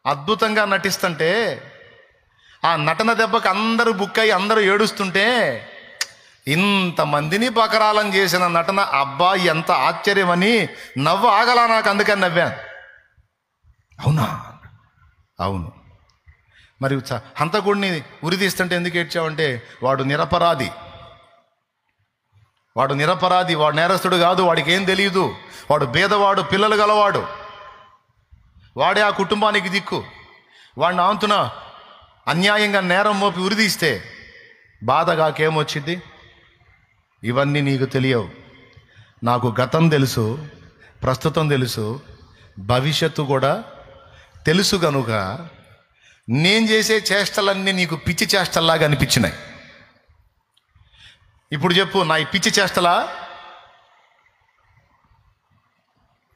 అద్భుతంగా నటిస్తుంటే, ఆ నటన దెబ్బకి అందరూ బుక్కయి అందరూ ఏడుస్తుంటే, ఇంతమందిని బకరాలం చేసిన నటన అబ్బా ఎంత ఆశ్చర్యమని నవ్వు ఆగలా నాకు, అందుకని నవ్వాను. అవునా? అవును. మరి హంతకుడిని ఉరితీస్తుంటే ఎందుకు ఏడ్చావంటే, వాడు నిరపరాధి, వాడు నేరస్తుడు కాదు, వాడికి ఏం తెలియదు, వాడు బేదవాడు, పిల్లలు గలవాడు, వాడే ఆ కుటుంబానికి దిక్కు. వాడిని ఆంతున అన్యాయంగా నేరం మోపి ఉరితీస్తే బాధగాకేమొచ్చింది? ఇవన్నీ నీకు తెలియవు. నాకు గతం తెలుసు, ప్రస్తుతం తెలుసు, భవిష్యత్తు కూడా తెలుసు. కనుక నేను చేసే చేష్టలన్నీ నీకు పిచ్చి చేష్టల్లాగా అనిపించినాయి. ఇప్పుడు చెప్పు, నా ఈ పిచ్చి చేష్టలా?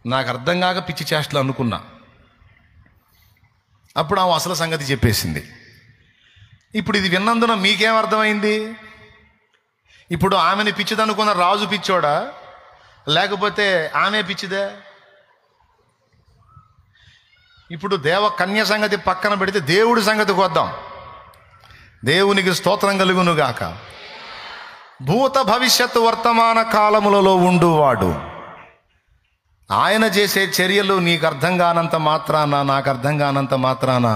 నాకు అర్థం కాక పిచ్చి చేష్టలు అనుకున్నా. అప్పుడు ఆమె అసలు సంగతి చెప్పేసింది. ఇప్పుడు ఇది విన్నందున మీకేం అర్థమైంది? ఇప్పుడు ఆమెని పిచ్చిదనుకున్న రాజు పిచ్చోడా, లేకపోతే ఆమె పిచ్చిదే? ఇప్పుడు కన్య సంగతి పక్కన పెడితే దేవుడి సంగతికి వద్దాం. దేవునికి స్తోత్రం కలుగునుగాక. భూత భవిష్యత్తు వర్తమాన కాలములలో ఉండువాడు. ఆయన చేసే చర్యలు నీకు అర్థం కానంత మాత్రాన, నాకు అర్థం కానంత మాత్రాన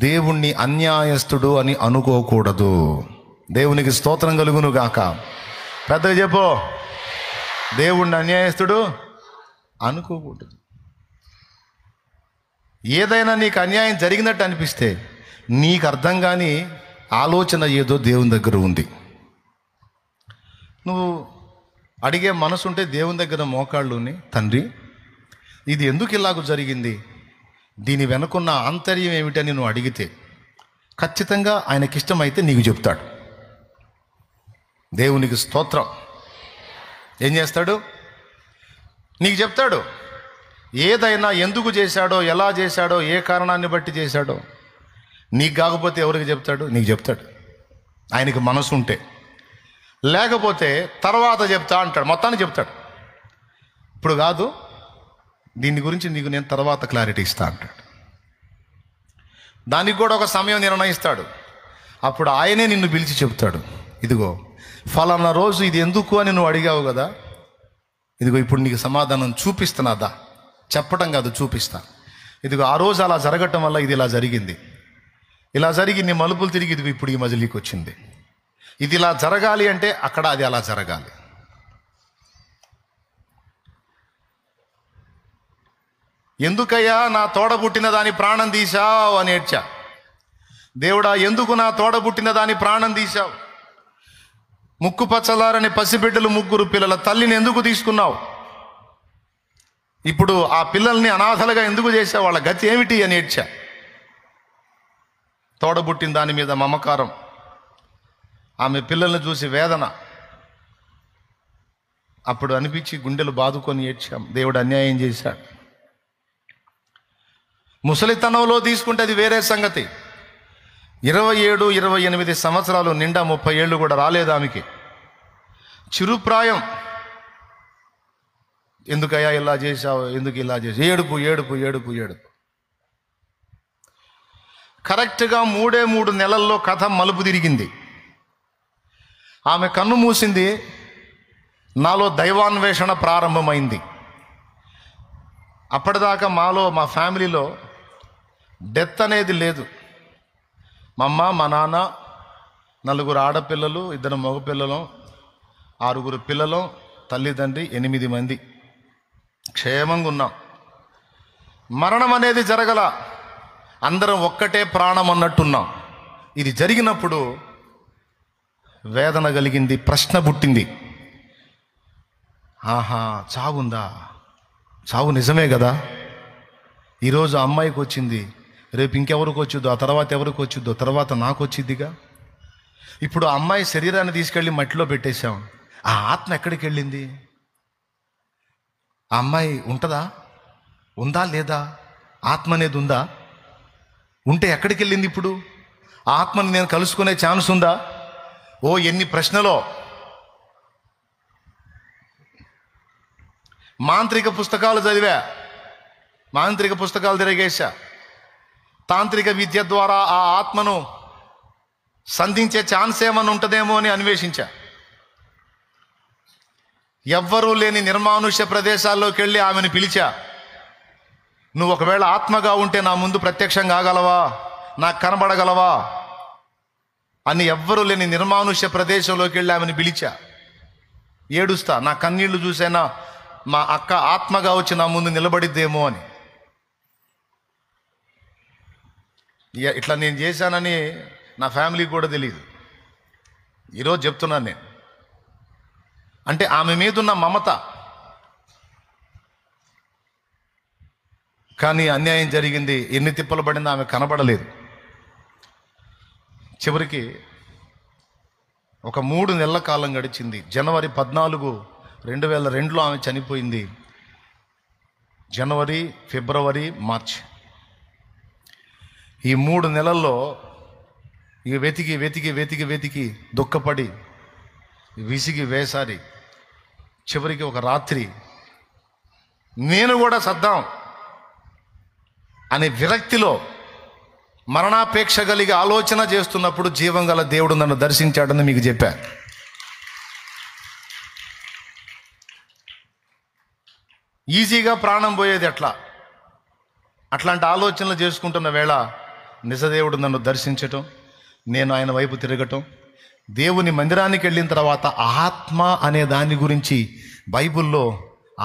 దేవుణ్ణి అన్యాయస్తుడు అని అనుకోకూడదు. దేవునికి స్తోత్రం కలుగునుగాక. పెద్దగా చెప్పు, దేవుణ్ణి అన్యాయస్తుడు అనుకోకూడదు. ఏదైనా నీకు అన్యాయం జరిగినట్టు అనిపిస్తే నీకు అర్థం కాని ఆలోచన ఏదో దేవుని దగ్గర ఉంది. నువ్వు అడిగే మనసు ఉంటే దేవుని దగ్గర మోకాళ్ళుని, తండ్రి ఇది ఎందుకు ఇలాగ జరిగింది, దీని వెనుకున్న ఆంతర్యం ఏమిటని నువ్వు అడిగితే ఖచ్చితంగా ఆయనకి ఇష్టమైతే నీకు చెప్తాడు. దేవునికి స్తోత్రం. ఏం చేస్తాడు? నీకు చెప్తాడు. ఏదైనా ఎందుకు చేశాడో, ఎలా చేశాడో, ఏ కారణాన్ని బట్టి చేశాడో నీకు కాకపోతే ఎవరికి చెప్తాడు? నీకు చెప్తాడు. ఆయనకి మనసు ఉంటే. లేకపోతే తర్వాత చెప్తా అంటాడు, మొత్తాన్ని చెప్తాడు. ఇప్పుడు కాదు, దీని గురించి నీకు నేను తర్వాత క్లారిటీ ఇస్తా అంటాడు. దానికి కూడా ఒక సమయం నిర్ణయిస్తాడు. అప్పుడు ఆయనే నిన్ను పిలిచి చెప్తాడు, ఇదిగో ఫలానా రోజు ఇది ఎందుకు అని నువ్వు అడిగావు కదా, ఇదిగో ఇప్పుడు నీకు సమాధానం చూపిస్తున్నాదా, చెప్పడం కాదు చూపిస్తా. ఇదిగో ఆ రోజు అలా జరగటం వల్ల ఇది ఇలా జరిగింది, ఇలా జరిగి నీ మలుపులు తిరిగి ఇదిగో ఇప్పుడు ఈ మజిలీకి వచ్చింది. ఇది ఇలా జరగాలి అంటే అక్కడ అది అలా జరగాలి. ఎందుకయ్యా నా తోడబుట్టిన దాని ప్రాణం తీశావు అని ఏడ్చా. దేవుడా ఎందుకు నా తోడబుట్టిన దాని ప్రాణం తీశావు? ముక్కు పచ్చలారని పసిబిడ్డలు 3 పిల్లల తల్లిని ఎందుకు తీసుకున్నావు? ఇప్పుడు ఆ పిల్లల్ని అనాథలుగా ఎందుకు చేశావు? వాళ్ళ గతి ఏమిటి అని ఏడ్చా. తోడబుట్టిన దాని మీద మమకారం, ఆమె పిల్లల్ని చూసి వేదన. అప్పుడు అనిపించి గుండెలు బాదుకొని ఏడ్చాం, దేవుడు అన్యాయం చేశాడు. ముసలితనంలో తీసుకుంటే అది వేరే సంగతి. 27, 28 సంవత్సరాలు నిండా 30 ఏళ్ళు కూడా రాలేదు ఆమెకి. చిరుప్రాయం. ఎందుకయ్యా ఇలా చేశావు, ఎందుకు ఇలా చేసావు? ఏడుపు ఏడుపు ఏడుపు ఏడుపు. కరెక్ట్గా 3 నెలల్లో కథ మలుపు తిరిగింది. ఆమె కన్ను మూసింది, నాలో దైవాన్వేషణ ప్రారంభమైంది. అప్పటిదాకా మా ఫ్యామిలీలో డెత్ అనేది లేదు. మా అమ్మ, మా నాన్న, 4 ఆడపిల్లలు, 2 మగపిల్లలు, 6 పిల్లలు, తల్లిదండ్రి 8 మంది. క్షేమంగా ఉన్నాం. మరణం అనేది జరగల, అందరం ఒక్కటే ప్రాణం అన్నట్టున్నాం. ఇది జరిగినప్పుడు వేదన కలిగింది, ప్రశ్న పుట్టింది. ఆహా, చావుందా? చావు నిజమే కదా. ఈరోజు అమ్మాయికి వచ్చింది, రేపు ఇంకెవరికి వచ్చిద్దో, ఆ తర్వాత ఎవరికి వచ్చిద్దో, తర్వాత నాకు వచ్చిద్దిగా. ఇప్పుడు ఆ అమ్మాయి శరీరాన్ని తీసుకెళ్ళి మట్టిలో పెట్టేశాం, ఆ ఆత్మ ఎక్కడికి వెళ్ళింది? ఆ అమ్మాయి ఉంటుందా? ఉందా లేదా? ఆత్మ అనేది ఉందా? ఉంటే ఎక్కడికి వెళ్ళింది? ఇప్పుడు ఆ ఆత్మని నేను కలుసుకునే ఛాన్స్ ఉందా? ఓ ఎన్ని ప్రశ్నలో. మాంత్రిక పుస్తకాలు చదివా, మాంత్రిక పుస్తకాలు తిరిగేశా, తాంత్రిక విద్య ద్వారా ఆ ఆత్మను సంధించే ఛాన్స్ ఏమన్నా ఉంటుందేమో అని అన్వేషించా. ఎవ్వరూ లేని నిర్మానుష్య ప్రదేశాల్లోకి వెళ్ళి ఆమెను పిలిచా. నువ్వు ఒకవేళ ఆత్మగా ఉంటే నా ముందు ప్రత్యక్షం కాగలవా, నాకు కనబడగలవా అని ఎవ్వరూ లేని నిర్మానుష్య ప్రదేశంలోకి వెళ్ళి ఆమెను పిలిచా. ఏడుస్తా, నా కన్నీళ్లు చూసైనా మా అక్క ఆత్మగా వచ్చి నా ముందు నిలబడిద్దేమో అని. ఇట్లా నేను చేశానని నా ఫ్యామిలీకి కూడా తెలియదు. ఈరోజు చెప్తున్నాను నేను. అంటే ఆమె మీద ఉన్న మమత. కానీ అన్యాయం జరిగింది, ఎన్ని తిప్పలు పడిందో ఆమె కనబడలేదు. చివరికి ఒక 3 నెలల కాలం గడిచింది. జనవరి 14, 2002లో ఆమె చనిపోయింది. జనవరి, ఫిబ్రవరి, మార్చ్ ఈ 3 నెలల్లో ఇక వెతికి వెతికి వెతికి వెతికి దుఃఖపడి విసిగి వేసారి చివరికి ఒక రాత్రి నేను కూడా సద్దాం అనే విరక్తిలో మరణాపేక్ష కలిగి ఆలోచన చేస్తున్నప్పుడు జీవం గల దేవుడు నన్ను దర్శించాడని మీకు చెప్పా. ఈజీగా ప్రాణం పోయేది ఎట్లా? అట్లాంటి ఆలోచనలు చేసుకుంటున్న వేళ నిజదేవుడు నన్ను దర్శించటం, నేను ఆయన వైపు తిరగటం. దేవుని మందిరానికి వెళ్ళిన తర్వాత ఆత్మ అనే దాని గురించి బైబిల్లో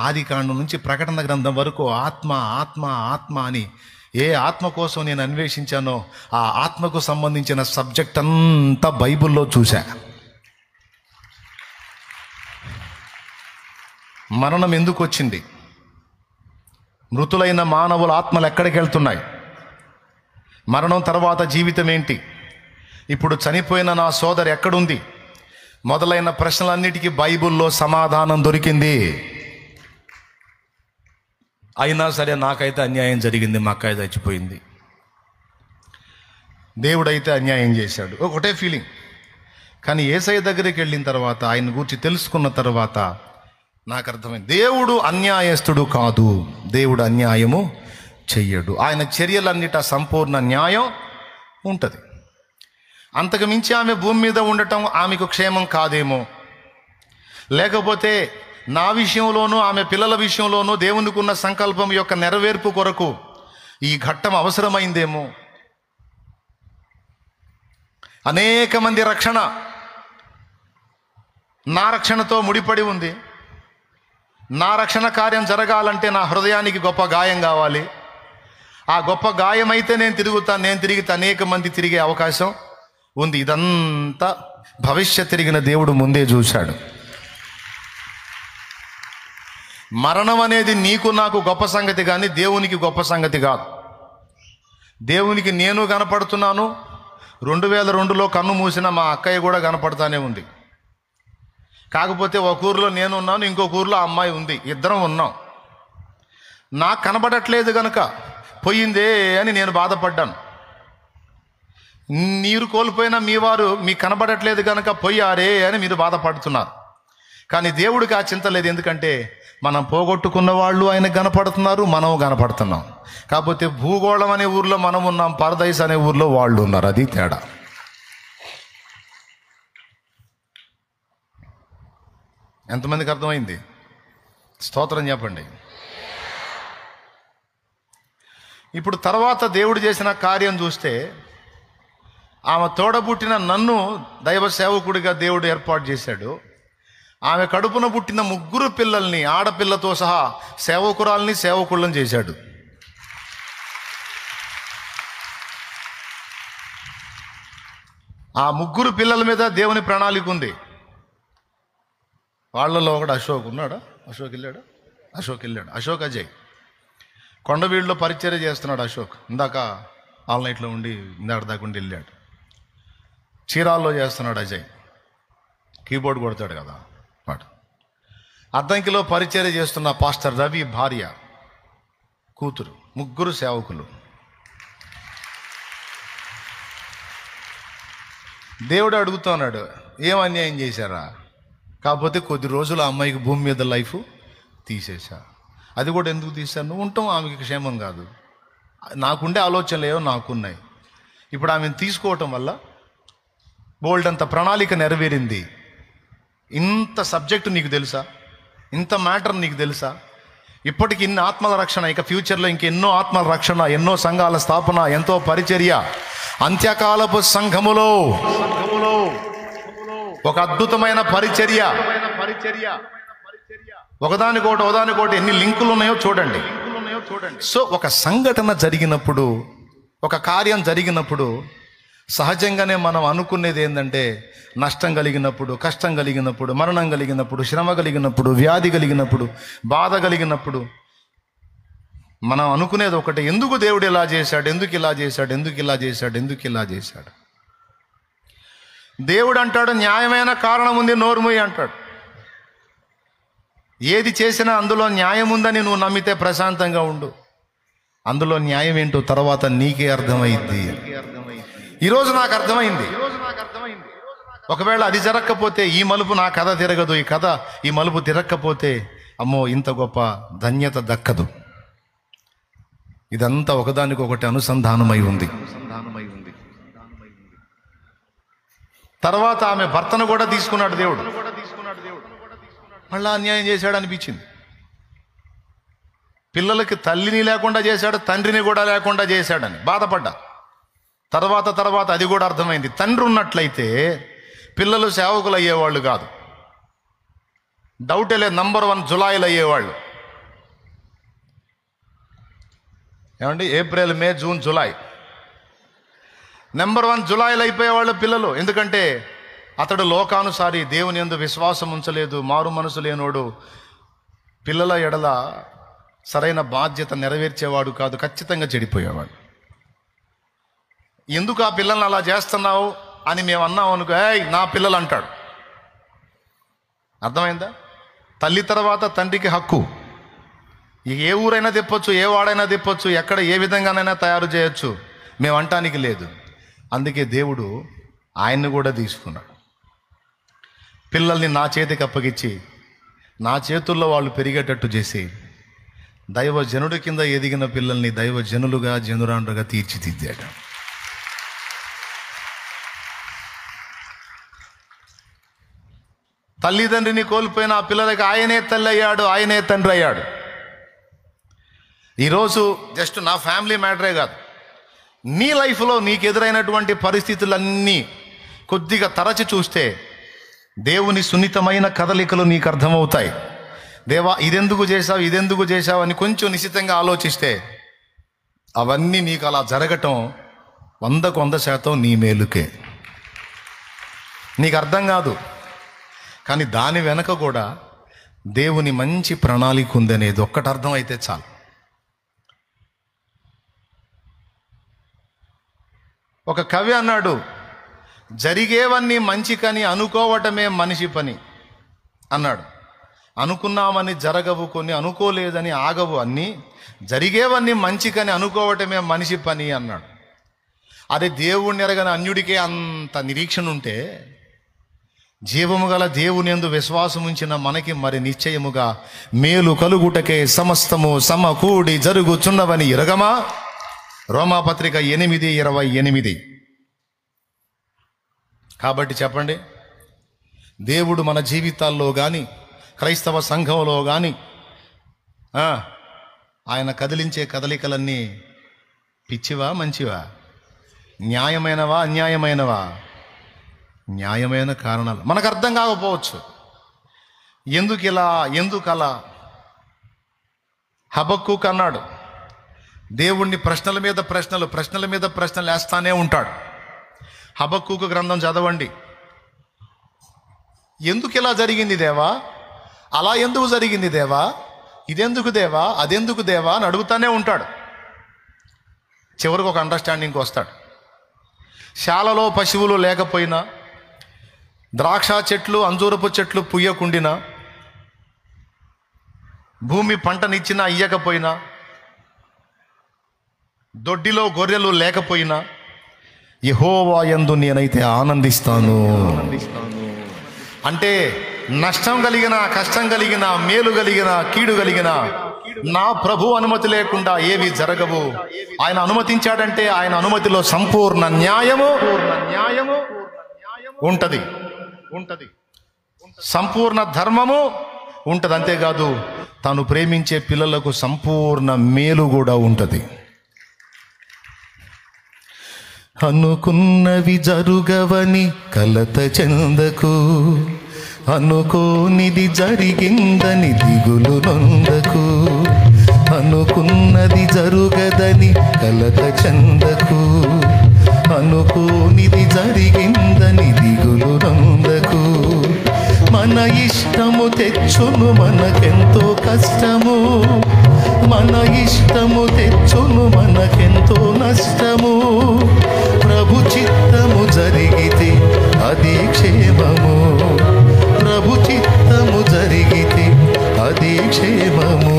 ఆదికాండం నుంచి ప్రకటన గ్రంథం వరకు ఆత్మ ఆత్మ ఆత్మ అని ఏ ఆత్మ కోసం నేను అన్వేషించానో ఆ ఆత్మకు సంబంధించిన సబ్జెక్ట్ అంతా బైబిల్లో చూశా. మరణం ఎందుకు వచ్చింది? మృతులైన మానవుల ఆత్మలు ఎక్కడికి వెళ్తున్నాయి? మరణం తర్వాత జీవితం ఏంటి? ఇప్పుడు చనిపోయిన నా సోదరు ఎక్కడుంది? మొదలైన ప్రశ్నలన్నిటికీ బైబిల్లో సమాధానం దొరికింది. అయినా సరే నాకైతే అన్యాయం జరిగింది, మా అక్క చచ్చిపోయింది, దేవుడైతే అన్యాయం చేశాడు, ఒకటే ఫీలింగ్. కానీ యేసయ్య దగ్గరికి వెళ్ళిన తర్వాత, ఆయన గురించి తెలుసుకున్న తర్వాత నాకు అర్థమైంది, దేవుడు అన్యాయస్తుడు కాదు, దేవుడు అన్యాయము చెయ్యడు. ఆయన చర్యలన్నిట సంపూర్ణ న్యాయం ఉంటుంది. అంతకు మించి ఆమె భూమి మీద ఉండటం ఆమెకు క్షేమం కాదేమో, లేకపోతే నా విషయంలోనూ ఆమె పిల్లల విషయంలోనూ దేవునికి ఉన్న సంకల్పం యొక్క నెరవేర్పు కొరకు ఈ ఘట్టం అవసరమైందేమో. అనేక మంది రక్షణ నా రక్షణతో ముడిపడి ఉంది. నా రక్షణ కార్యం జరగాలంటే నా హృదయానికి గొప్ప గాయం కావాలి. ఆ గొప్ప గాయం అయితే నేను తిరుగుతాను, నేను తిరిగితే అనేక మంది తిరిగే అవకాశం ఉంది. ఇదంతా భవిష్యత్ తిరిగిన దేవుడు ముందే చూశాడు. మరణం అనేది నీకు నాకు గొప్ప సంగతి కానీ దేవునికి గొప్ప సంగతి కాదు. దేవునికి నేను కనపడుతున్నాను. 2002లో కన్ను మూసిన మా అక్కయ్య కూడా కనపడతానే ఉంది. కాకపోతే ఒక ఊరిలో నేను ఉన్నాను, ఇంకొక ఊరిలో అమ్మాయి ఉంది, ఇద్దరం ఉన్నాం. నాకు కనబడట్లేదు కనుక పోయిందే అని నేను బాధపడ్డాను. నీరు కోల్పోయిన మీ వారు మీకు కనబడట్లేదు కనుక పోయారే అని మీరు బాధపడుతున్నారు. కానీ దేవుడికి ఆ చింత లేదు. ఎందుకంటే మనం పోగొట్టుకున్న వాళ్ళు ఆయన కనపడుతున్నారు, మనం కనపడుతున్నాం. కాకపోతే భూగోళం అనే ఊర్లో మనం ఉన్నాం, పరదైస్ అనే ఊర్లో వాళ్ళు ఉన్నారు. అది తేడా. ఎంతమందికి అర్థమైంది? స్తోత్రం చెప్పండి. ఇప్పుడు తర్వాత దేవుడు చేసిన కార్యం చూస్తే, ఆమె తోడబుట్టిన నన్ను దైవ సేవకుడిగా దేవుడు ఏర్పాటు చేశాడు. ఆమె కడుపున పుట్టిన 3 పిల్లల్ని ఆడపిల్లతో సహా సేవకురాల్ని సేవకుళ్ళని చేశాడు. ఆ 3 పిల్లల మీద దేవుని ప్రణాళిక ఉంది. వాళ్ళలో ఒకడు అశోక్ ఉన్నాడా? అశోక్ వెళ్ళాడు. అశోక్ అజయ్ కొండవీడులో పరిచర్య చేస్తున్నాడు. అశోక్ ఇందాక ఆల్ నైట్లో ఉండి ఇందాక దాకా ఉండి వెళ్ళాడు. చీరాల్లో చేస్తున్నాడు అజయ్, కీబోర్డ్ కొడతాడు కదా వాడు. అద్దంకిలో పరిచర్య చేస్తున్న పాస్టర్ రవి భార్య కూతురు, 3 సేవకులు. దేవుడు అడుగుతున్నాడు, ఏం అన్యాయం చేశారా? కాకపోతే కొద్ది రోజులు ఆ అమ్మాయికి భూమి మీద లైఫ్ తీసేశా. అది కూడా ఎందుకు తీశాను? నువ్వు ఉంటాం ఆమెకి క్షేమం కాదు. నాకుండే ఆలోచనలు ఏవో నాకున్నాయి. ఇప్పుడు ఆమెను తీసుకోవటం వల్ల బోల్డ్ అంత ప్రణాళిక నెరవేరింది. ఇంత సబ్జెక్టు నీకు తెలుసా? ఇంత మ్యాటర్ నీకు తెలుసా? ఇప్పటికి ఇన్ని ఆత్మల రక్షణ, ఇక ఫ్యూచర్లో ఇంకెన్నో ఆత్మల రక్షణ, ఎన్నో సంఘాల స్థాపన, ఎంతో పరిచర్య. అంత్యకాలపు సంఘములో ఒక అద్భుతమైన పరిచర్య. ఒకదానికోటి ఎన్ని లింకులు ఉన్నాయో చూడండి. సో ఒక సంఘటన జరిగినప్పుడు, ఒక కార్యం జరిగినప్పుడు సహజంగానే మనం అనుకునేది ఏంటంటే, నష్టం కలిగినప్పుడు, కష్టం కలిగినప్పుడు, మరణం కలిగినప్పుడు, శ్రమ కలిగినప్పుడు, వ్యాధి కలిగినప్పుడు, బాధ కలిగినప్పుడు మనం అనుకునేది ఒకటే, ఎందుకు దేవుడు ఇలా చేశాడు, ఎందుకు ఇలా చేశాడు. దేవుడు అంటాడు, న్యాయమైన కారణం ఉంది, నోరుమూయి అంటాడు. ఏది చేసినా అందులో న్యాయం ఉందని నువ్వు నమ్మితే ప్రశాంతంగా ఉండు. అందులో న్యాయం ఏంటో తర్వాత నీకే అర్థమైంది. ఈరోజు నాకు అర్థమైంది. ఒకవేళ అది జరగకపోతే ఈ మలుపు నా కథ తిరగదు. ఈ మలుపు తిరగకపోతే అమ్మో ఇంత గొప్ప ధన్యత దక్కదు. ఇదంతా ఒకదానికొకటి అనుసంధానమై ఉంది. తర్వాత ఆమె భర్తను కూడా తీసుకున్నాడు దేవుడు. మళ్ళా అన్యాయం చేశాడు అనిపించింది. పిల్లలకి తల్లిని లేకుండా చేశాడు, తండ్రిని కూడా లేకుండా చేశాడని బాధపడ్డా. తర్వాత అది కూడా అర్థమైంది. తండ్రి ఉన్నట్లయితే పిల్లలు సేవకులు అయ్యేవాళ్ళు కాదు. డౌటే లేదు, నంబర్ 1 జులైలు అయ్యేవాళ్ళు. ఏమండి, ఏప్రిల్, మే, జూన్, జులై నెంబర్ 1 జులైలు అయిపోయేవాళ్ళు పిల్లలు. ఎందుకంటే అతడు లోకానుసారి, దేవుని యందు విశ్వాసం ఉంచలేదు, మారు మనసు లేనోడు, పిల్లల ఎడల సరైన బాధ్యత నెరవేర్చేవాడు కాదు, ఖచ్చితంగా చెడిపోయేవాడు. ఎందుకు ఆ పిల్లల్ని అలా చేస్తున్నావు అని మేము అన్నాం అనుకో, ఏయ్ నా పిల్లలు అంటాడు. అర్థమైందా? తల్లి తర్వాత తండ్రికి హక్కు. ఏ ఊరైనా తిప్పొచ్చు, ఏ వాడైనా తిప్పొచ్చు, ఎక్కడ ఏ విధంగానైనా తయారు చేయొచ్చు, మేము అంటానికి లేదు. అందుకే దేవుడు ఆయన్ని కూడా తీసుకున్నాడు. పిల్లల్ని నా చేతికి అప్పగించి నా చేతుల్లో వాళ్ళు పెరిగేటట్టు చేసి, దైవజనుడి కింద ఎదిగిన పిల్లల్ని దైవజనులుగా, జనురాండ్రుగా తీర్చిదిద్దాడు. తల్లిదండ్రిని కోల్పోయిన ఆ పిల్లలకి ఆయనే తల్లి అయ్యాడు, ఆయనే తండ్రి అయ్యాడు. ఈరోజు జస్ట్ నా ఫ్యామిలీ మ్యాటరే కాదు, నీ లైఫ్లో నీకు ఎదురైనటువంటి పరిస్థితులన్నీ కొద్దిగా తరచి చూస్తే దేవుని సున్నితమైన కదలికలు నీకు అర్థమవుతాయి. దేవా ఇదెందుకు చేశావు అని కొంచెం నిశ్చితంగా ఆలోచిస్తే అవన్నీ నీకు అలా జరగటం 100కు 100% నీ మేలుకే. నీకు అర్థం కాదు, కానీ దాని వెనక కూడా దేవుని మంచి ప్రణాళిక ఉందనేది ఒక్కటి అర్థమైతే చాలు. ఒక కవి అన్నాడు, జరిగేవన్నీ మంచికని అనుకోవటమే మనిషి పని అన్నాడు. అనుకున్నామని జరగవు కొన్ని, అనుకోలేదని ఆగవు అన్నీ, జరిగేవన్నీ మంచికని అనుకోవటమే మనిషి పని అన్నాడు. అదే దేవుణ్ణి ఎరగని అన్యుడికే అంత నిరీక్షణ ఉంటే, జీవము గల దేవుని యందు విశ్వాసం ఉంచిన మనకి మరి నిశ్చయముగా మేలు కలుగుటకే సమస్తము సమకూడి జరుగుచున్నవని ఎరగమా? రోమాపత్రిక 8:28. కాబట్టి చెప్పండి, దేవుడు మన జీవితాల్లో కానీ, క్రైస్తవ సంఘంలో కానీ ఆయన కదిలించే కదలికలన్నీ పిచ్చివా మంచివా? న్యాయమైనవా అన్యాయమైనవా? న్యాయమైన కారణాలు మనకు అర్థం కాకపోవచ్చు, ఎందుకలా హబక్కూకు అన్నాడు. దేవుణ్ణి ప్రశ్నల మీద ప్రశ్నలు వేస్తానే ఉంటాడు. హబక్కూకు గ్రంథం చదవండి. ఎందుకు ఇలా జరిగింది దేవా, అలా ఎందుకు జరిగింది దేవా, ఇదెందుకు దేవా, అదెందుకు దేవా అని అడుగుతానే ఉంటాడు. చివరికి ఒక అండర్స్టాండింగ్కి వస్తాడు. శాలలో పశువులు లేకపోయినా, ద్రాక్ష చెట్లు అంజూరపు చెట్లు పుయ్యకుండినా, భూమి పంటనిచ్చినా ఇయ్యకపోయినా, దొడ్డిలో గొర్రెలు లేకపోయినా, యెహోవా యందు నేనైతే ఆనందిస్తాను. అంటే నష్టం కలిగిన, కష్టం కలిగిన, మేలు కలిగిన, కీడు కలిగిన నా ప్రభు అనుమతి లేకుండా ఏవి జరగవు. ఆయన అనుమతించాడంటే ఆయన అనుమతిలో సంపూర్ణ న్యాయము ఉంటది, సంపూర్ణ ధర్మము ఉంటది. అంతేకాదు తాను ప్రేమించే పిల్లలకు సంపూర్ణ మేలు కూడా ఉంటది. అనుకున్నవి జరుగవని కలత చెందకు, అనుకోనిది జరిగిందని దిగులు నొందకు. అనుకున్నది జరుగదని కలత చెందకు, అనుకోనిది జరిగిందని దిగులు నొందకు. మన ఇష్టము తెచ్చును మనకెంతో కష్టము, మన ఇష్టము తెచ్చును మనకెంతో నష్టము. ప్రభు చిత్తము జరిగితే అది క్షేమము, ప్రభు చిత్తము జరిగితే అది క్షేమము.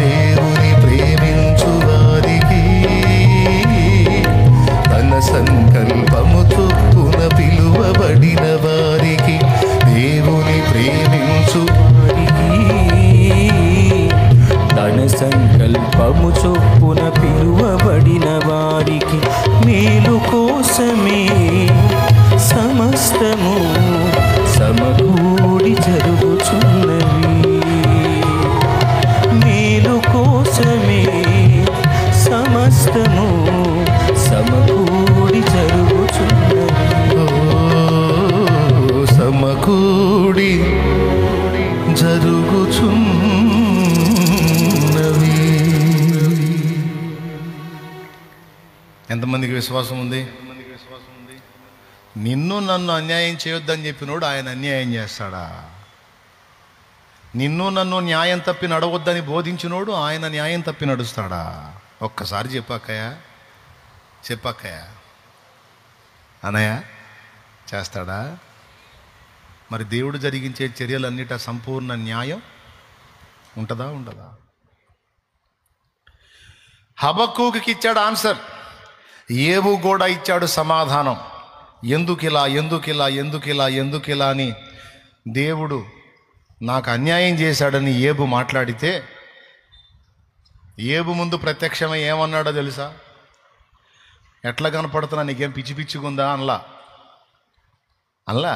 దేవుని ప్రేమించు వారికి తన సంకల్పము చొప్పున పిలువబడిన వారికి, దేవుని ప్రేమించు తన సంకల్పము చొప్పున పిలువబడిన వారికి మేలు కోసమే సమస్తము సమకూడి జరుగుచున్నవి. మేలు కోసమే సమస్తము సమకూడి జరుగుచున్నవి. సమకూడి జరుగుచున్నవి. ఎంతమందికి విశ్వాసం ఉంది? నిన్ను నన్ను అన్యాయం చేయొద్దని చెప్పినోడు ఆయన అన్యాయం చేస్తాడా? నిన్ను నన్ను న్యాయం తప్పి నడవద్దని బోధించినోడు ఆయన న్యాయం తప్పి నడుస్తాడా? ఒక్కసారి చెప్పక్కయ్యా అనయ్య చేస్తాడా? మరి దేవుడు జరిగించే చర్యలన్నిట సంపూర్ణ న్యాయం ఉంటుందా, ఉండదా? హబక్కూకి ఇచ్చాడు ఆన్సర్, ఏబు కూడా ఇచ్చాడు సమాధానం. ఎందుకిలా అని దేవుడు నాకు అన్యాయం చేశాడని ఏబు మాట్లాడితే, ఏబు ముందు ప్రత్యక్షమై ఏమన్నాడో తెలుసా? ఎట్లా కనపడుతున్నా, నీకేం పిచ్చి పిచ్చిగుందా అల్లా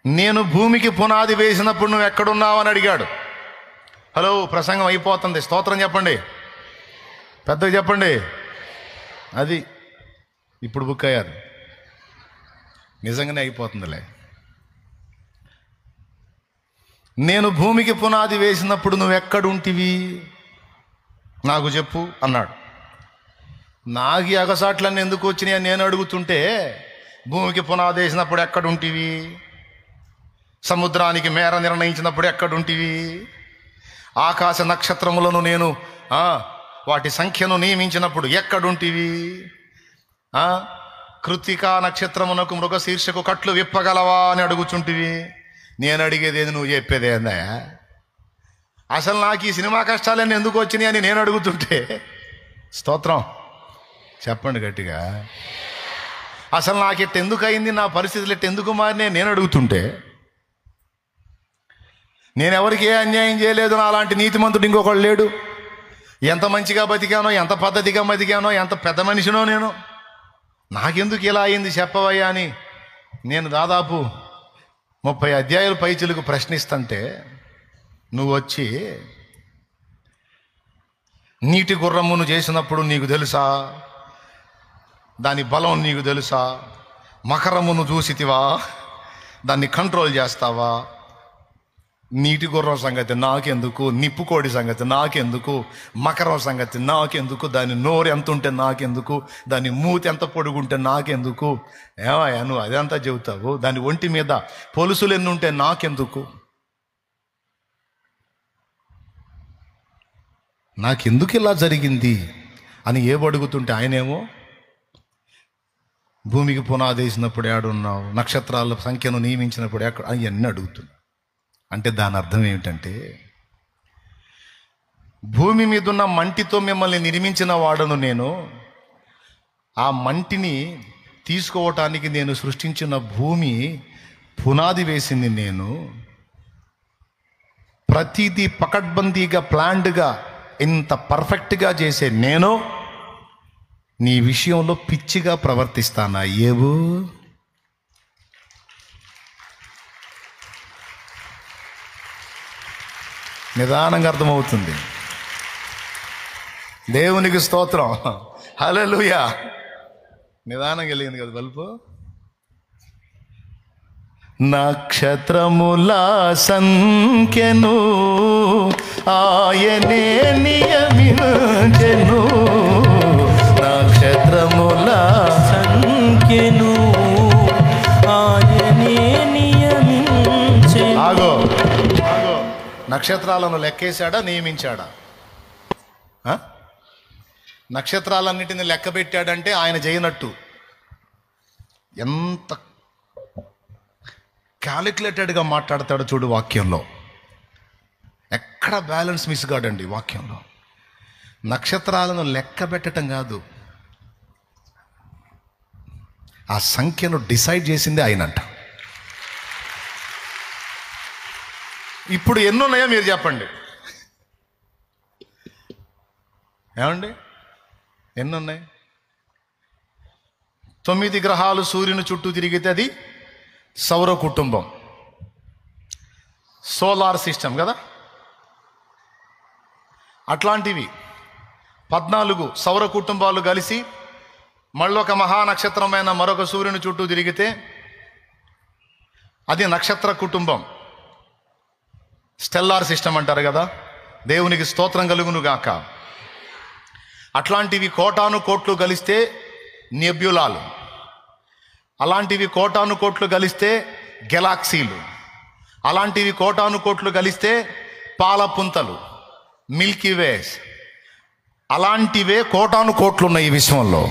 నేను భూమికి పునాది వేసినప్పుడు నువ్వు ఎక్కడున్నావు అని అడిగాడు. హలో, ప్రసంగం అయిపోతుంది, స్తోత్రం చెప్పండి, పెద్దగా చెప్పండి. అది ఇప్పుడు బుక్ అయ్యారు, నిజంగానే అయిపోతుందిలే. నేను భూమికి పునాది వేసినప్పుడు నువ్వు ఎక్కడుంటివి నాకు చెప్పు అన్నాడు. నాకు ఈ అగసాట్లన్నీ ఎందుకు వచ్చినాయి నేను అడుగుతుంటే, భూమికి పునాది వేసినప్పుడు ఎక్కడుంటివి, సముద్రానికి మేర నిర్ణయించినప్పుడు ఎక్కడుంటివి, ఆకాశ నక్షత్రములను నేను వాటి సంఖ్యను నియమించినప్పుడు ఎక్కడుంటివి, కృత్తికా నక్షత్రమునకు మృగశీర్షకు కట్లు విప్పగలవా అని అడుగుచుంటివి. నేను అడిగేదేది, నువ్వు చెప్పేదేందా? అసలు నాకు ఈ సినిమా కష్టాలన్నీ ఎందుకు వచ్చినాయి అని నేను అడుగుతుంటే, స్తోత్రం చెప్పండి గట్టిగా. అసలు నాకు ఎందుకు అయింది, నా పరిస్థితులు ఎందుకు మారినాయి నేను అడుగుతుంటే, నేను ఎవరికి ఏ అన్యాయం చేయలేదు, నా అలాంటి నీతిమంతుడు ఇంకొకడు లేడు, ఎంత మంచిగా బతికానో, ఎంత పద్ధతిగా బతికానో, ఎంత పెద్ద మనిషినో నేను, నాకెందుకు ఇలా అయింది చెప్పవయ్యా అని నేను దాదాపు 30 అధ్యాయుల పైచిలకు ప్రశ్నిస్తుంటే, నువ్వు వచ్చి నీటి గుర్రమును చేసినప్పుడు నీకు తెలుసా, దాని బలం నీకు తెలుసా, మకరమును చూసితివా, దాన్ని కంట్రోల్ చేస్తావా? నీటి గుర్రం సంగతి నాకెందుకు, నిప్పుకోడి సంగతి నాకెందుకు, మకరం సంగతి నాకెందుకు, దాని నోరు ఎంత ఉంటే నాకెందుకు, దాని మూతి ఎంత పొడుగుంటే నాకెందుకు, ఏమయ్యా నువ్వు అదంతా చెబుతావు, దాని ఒంటి మీద పొలుసులు ఎన్ని ఉంటే నాకెందుకు, నాకెందుకు ఇలా జరిగింది అని ఏమడుగుతుంటే ఆయనేమో భూమికి పునాది వేసినప్పుడు ఏడున్నావు, నక్షత్రాల సంఖ్యను నియమించినప్పుడు ఎక్కడ అవన్నీ అడుగుతున్నావు. అంటే దాని అర్థం ఏమిటంటే, భూమి మీద ఉన్న మంటితో మిమ్మల్ని నిర్మించిన వాడను నేను, ఆ మంటిని తీసుకోవటానికి నేను సృష్టించిన భూమి పునాది వేసింది నేను, ప్రతిదీ పకడ్బందీగా ప్లాన్డ్గా ఇంత పర్ఫెక్ట్గా చేసే నేను నీ విషయంలో పిచ్చిగా ప్రవర్తిస్తానా? ఏవో నిదానంగా అర్థమవుతుంది. దేవునికి స్తోత్రం, హల్లెలూయా. నిదానంగా వెళ్ళింది కదా బల్బు. నక్షత్రముల సంఖ్యను ఆయనే నియమించెను, నక్షత్రముల సంఖ్యను ఆయనే నియమించెను. ఆగో, నక్షత్రాలను లెక్కేశాడా, నియమించాడా? నక్షత్రాలన్నిటిని లెక్క పెట్టాడంటే ఆయన చేయనట్టు. ఎంత క్యాలిక్యులేటెడ్గా మాట్లాడతాడో చూడు వాక్యంలో. ఎక్కడ బ్యాలెన్స్ మిస్ కాడండి వాక్యంలో. నక్షత్రాలను లెక్క పెట్టడం కాదు, ఆ సంఖ్యను డిసైడ్ చేసింది ఆయనంట. ఇప్పుడు ఎన్ని ఉన్నాయో మీరు చెప్పండి. ఏమండి ఎన్ని ఉన్నాయి? 9 గ్రహాలు సూర్యుని చుట్టూ తిరిగితే అది సౌర కుటుంబం, సోలార్ సిస్టమ్ కదా. అట్లాంటివి 14 సౌర కుటుంబాలు కలిసి మళ్ళొక మహానక్షత్రమైన మరొక సూర్యుని చుట్టూ తిరిగితే అది నక్షత్ర కుటుంబం, స్టెల్లార్ సిస్టమ్ అంటారు కదా. దేవునికి స్తోత్రం కలుగును గాక. అట్లాంటివి కోటాను కోట్లు కలిస్తే నెబ్యులాలు, అలాంటివి కోటాను కోట్లు కలిస్తే గెలాక్సీలు, అలాంటివి కోటాను కోట్లు కలిస్తే పాలపుంతలు, మిల్కీవేస్, అలాంటివే కోటాను కోట్లు ఉన్నాయి ఈ విశ్వంలో.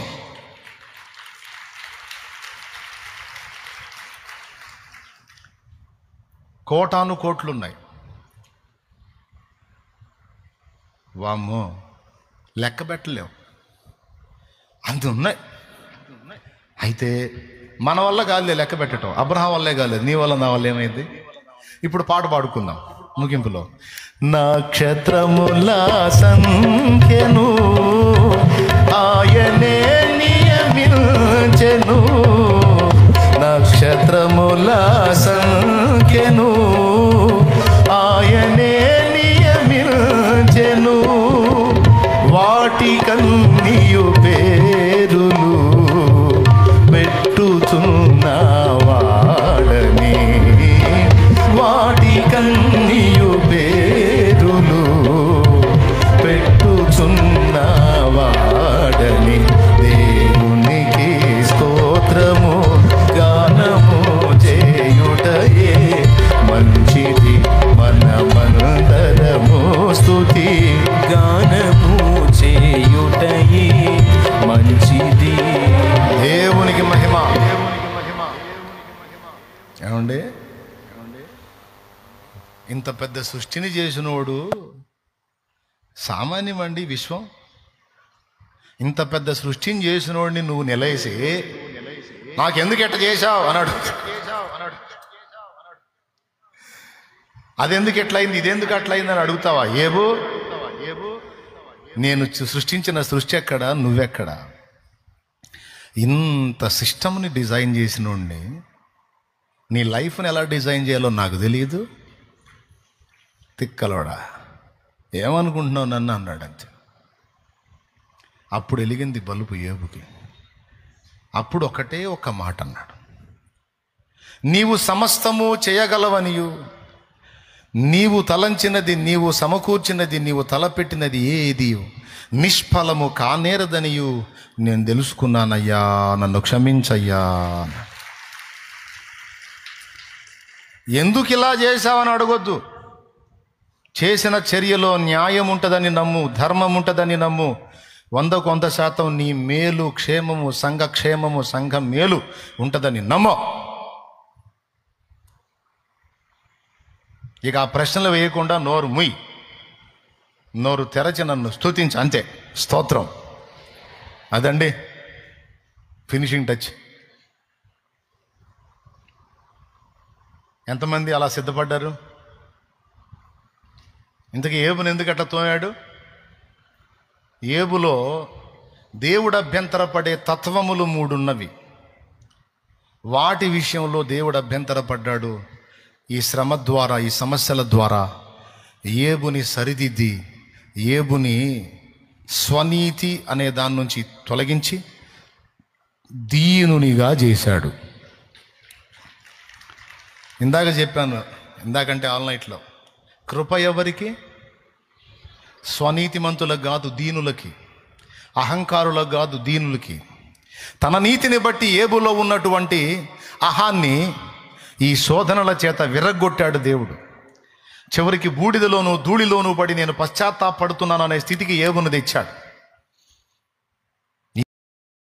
కోటాను కోట్లున్నాయి. వామ్మో, లెక్క పెట్టలేవు, అంత ఉన్నాయి. అయితే మన వల్ల కాదులే లెక్క పెట్టడం, అబ్రహాం వల్లే కాలేదు, నీ వల్ల నా వల్ల ఏమైంది? ఇప్పుడు పాట పాడుకుందాం ముగింపులో. నక్షత్రముల సంఖ్యను ఆయనే నియమించెను, నక్షత్రముల సంఖ్యను ఆయనే నియమించెను, వాటికన్నియు పేరులు పెట్టుచున్నవాడని, వాటికన్నియు పేరులు పెట్టుచున్నవాడని, దేవునికి స్తోత్రము గానము చేయుటయే మంచిది, మనమందరము స్తుతి గానము చేయుటయే మంచిది. దేవునికి మహిమ. ఏమండి, ఇంత పెద్ద సృష్టిని చేసినోడు సామాన్యమండి విశ్వం. ఇంత పెద్ద సృష్టిని చేసినోడిని నువ్వు నిలేసి నాకెందుకు ఎట్ట చేశావు అన్నాడు. అదెందుకు ఎట్లయింది, ఇదెందుకు అట్లయింది అని అడుగుతావా? ఏవో, నేను సృష్టించిన సృష్టి ఎక్కడ, నువ్వెక్కడ? ఇంత సిస్టమ్ని డిజైన్ చేసినోడిని నీ లైఫ్ని ఎలా డిజైన్ చేయాలో నాకు తెలియదు. తిక్కలోడా ఏమనుకుంటున్నావు నన్ను అన్నాడు అంతే. అప్పుడు వెలిగింది బలుపు ఏబుకి. అప్పుడు ఒకటే ఒక మాట అన్నాడు, నీవు సమస్తము చేయగలవనియు, నీవు తలంచినది, నీవు సమకూర్చినది, నీవు తలపెట్టినది ఏది నిష్ఫలము కానేరదనియు నేను తెలుసుకున్నానయ్యా, నన్ను క్షమించయ్యా. ఎందుకు ఇలా చేశావని అడగొద్దు. చేసిన చర్యలో న్యాయం ఉంటుందని నమ్ము, ధర్మం ఉంటుందని నమ్ము. 100% నీ మేలు, క్షేమము, సంఘ క్షేమము, సంఘం మేలు ఉంటుందని నమ్ము. ఇక ఆ ప్రశ్నలు వేయకుండా నోరు ముయ్, నోరు తెరచి నన్ను స్తుతించు, అంతే. స్తోత్రం. అదండి ఫినిషింగ్ టచ్. ఎంతమంది అలా సిద్ధపడ్డారు? ఇంతకీ ఏబుని ఎందుకు అట్లా తోమాడు? ఏబులో దేవుడు అభ్యంతరపడే తత్వములు 3 ఉన్నవి. వాటి విషయంలో దేవుడు అభ్యంతరపడ్డాడు. ఈ శ్రమ ద్వారా, ఈ సమస్యల ద్వారా ఏబుని సరిదిద్ది, ఏబుని స్వనీతి అనే దాని నుంచి తొలగించి దీనునిగా చేశాడు. ఇందాక చెప్పాను, ఇందాకంటే ఆల్నైట్లో, కృప ఎవరికి? స్వనీతిమంతులకు కాదు, దీనులకి. అహంకారులకు కాదు, దీనులకి. తన నీతిని బట్టి ఏబులో ఉన్నటువంటి అహాన్ని ఈ శోధనల చేత విరగ్గొట్టాడు దేవుడు. చివరికి బూడిదలోనూ ధూళిలోనూ పడి నేను పశ్చాత్తాపడుతున్నాను అనే స్థితికి ఏబును తెచ్చాడు.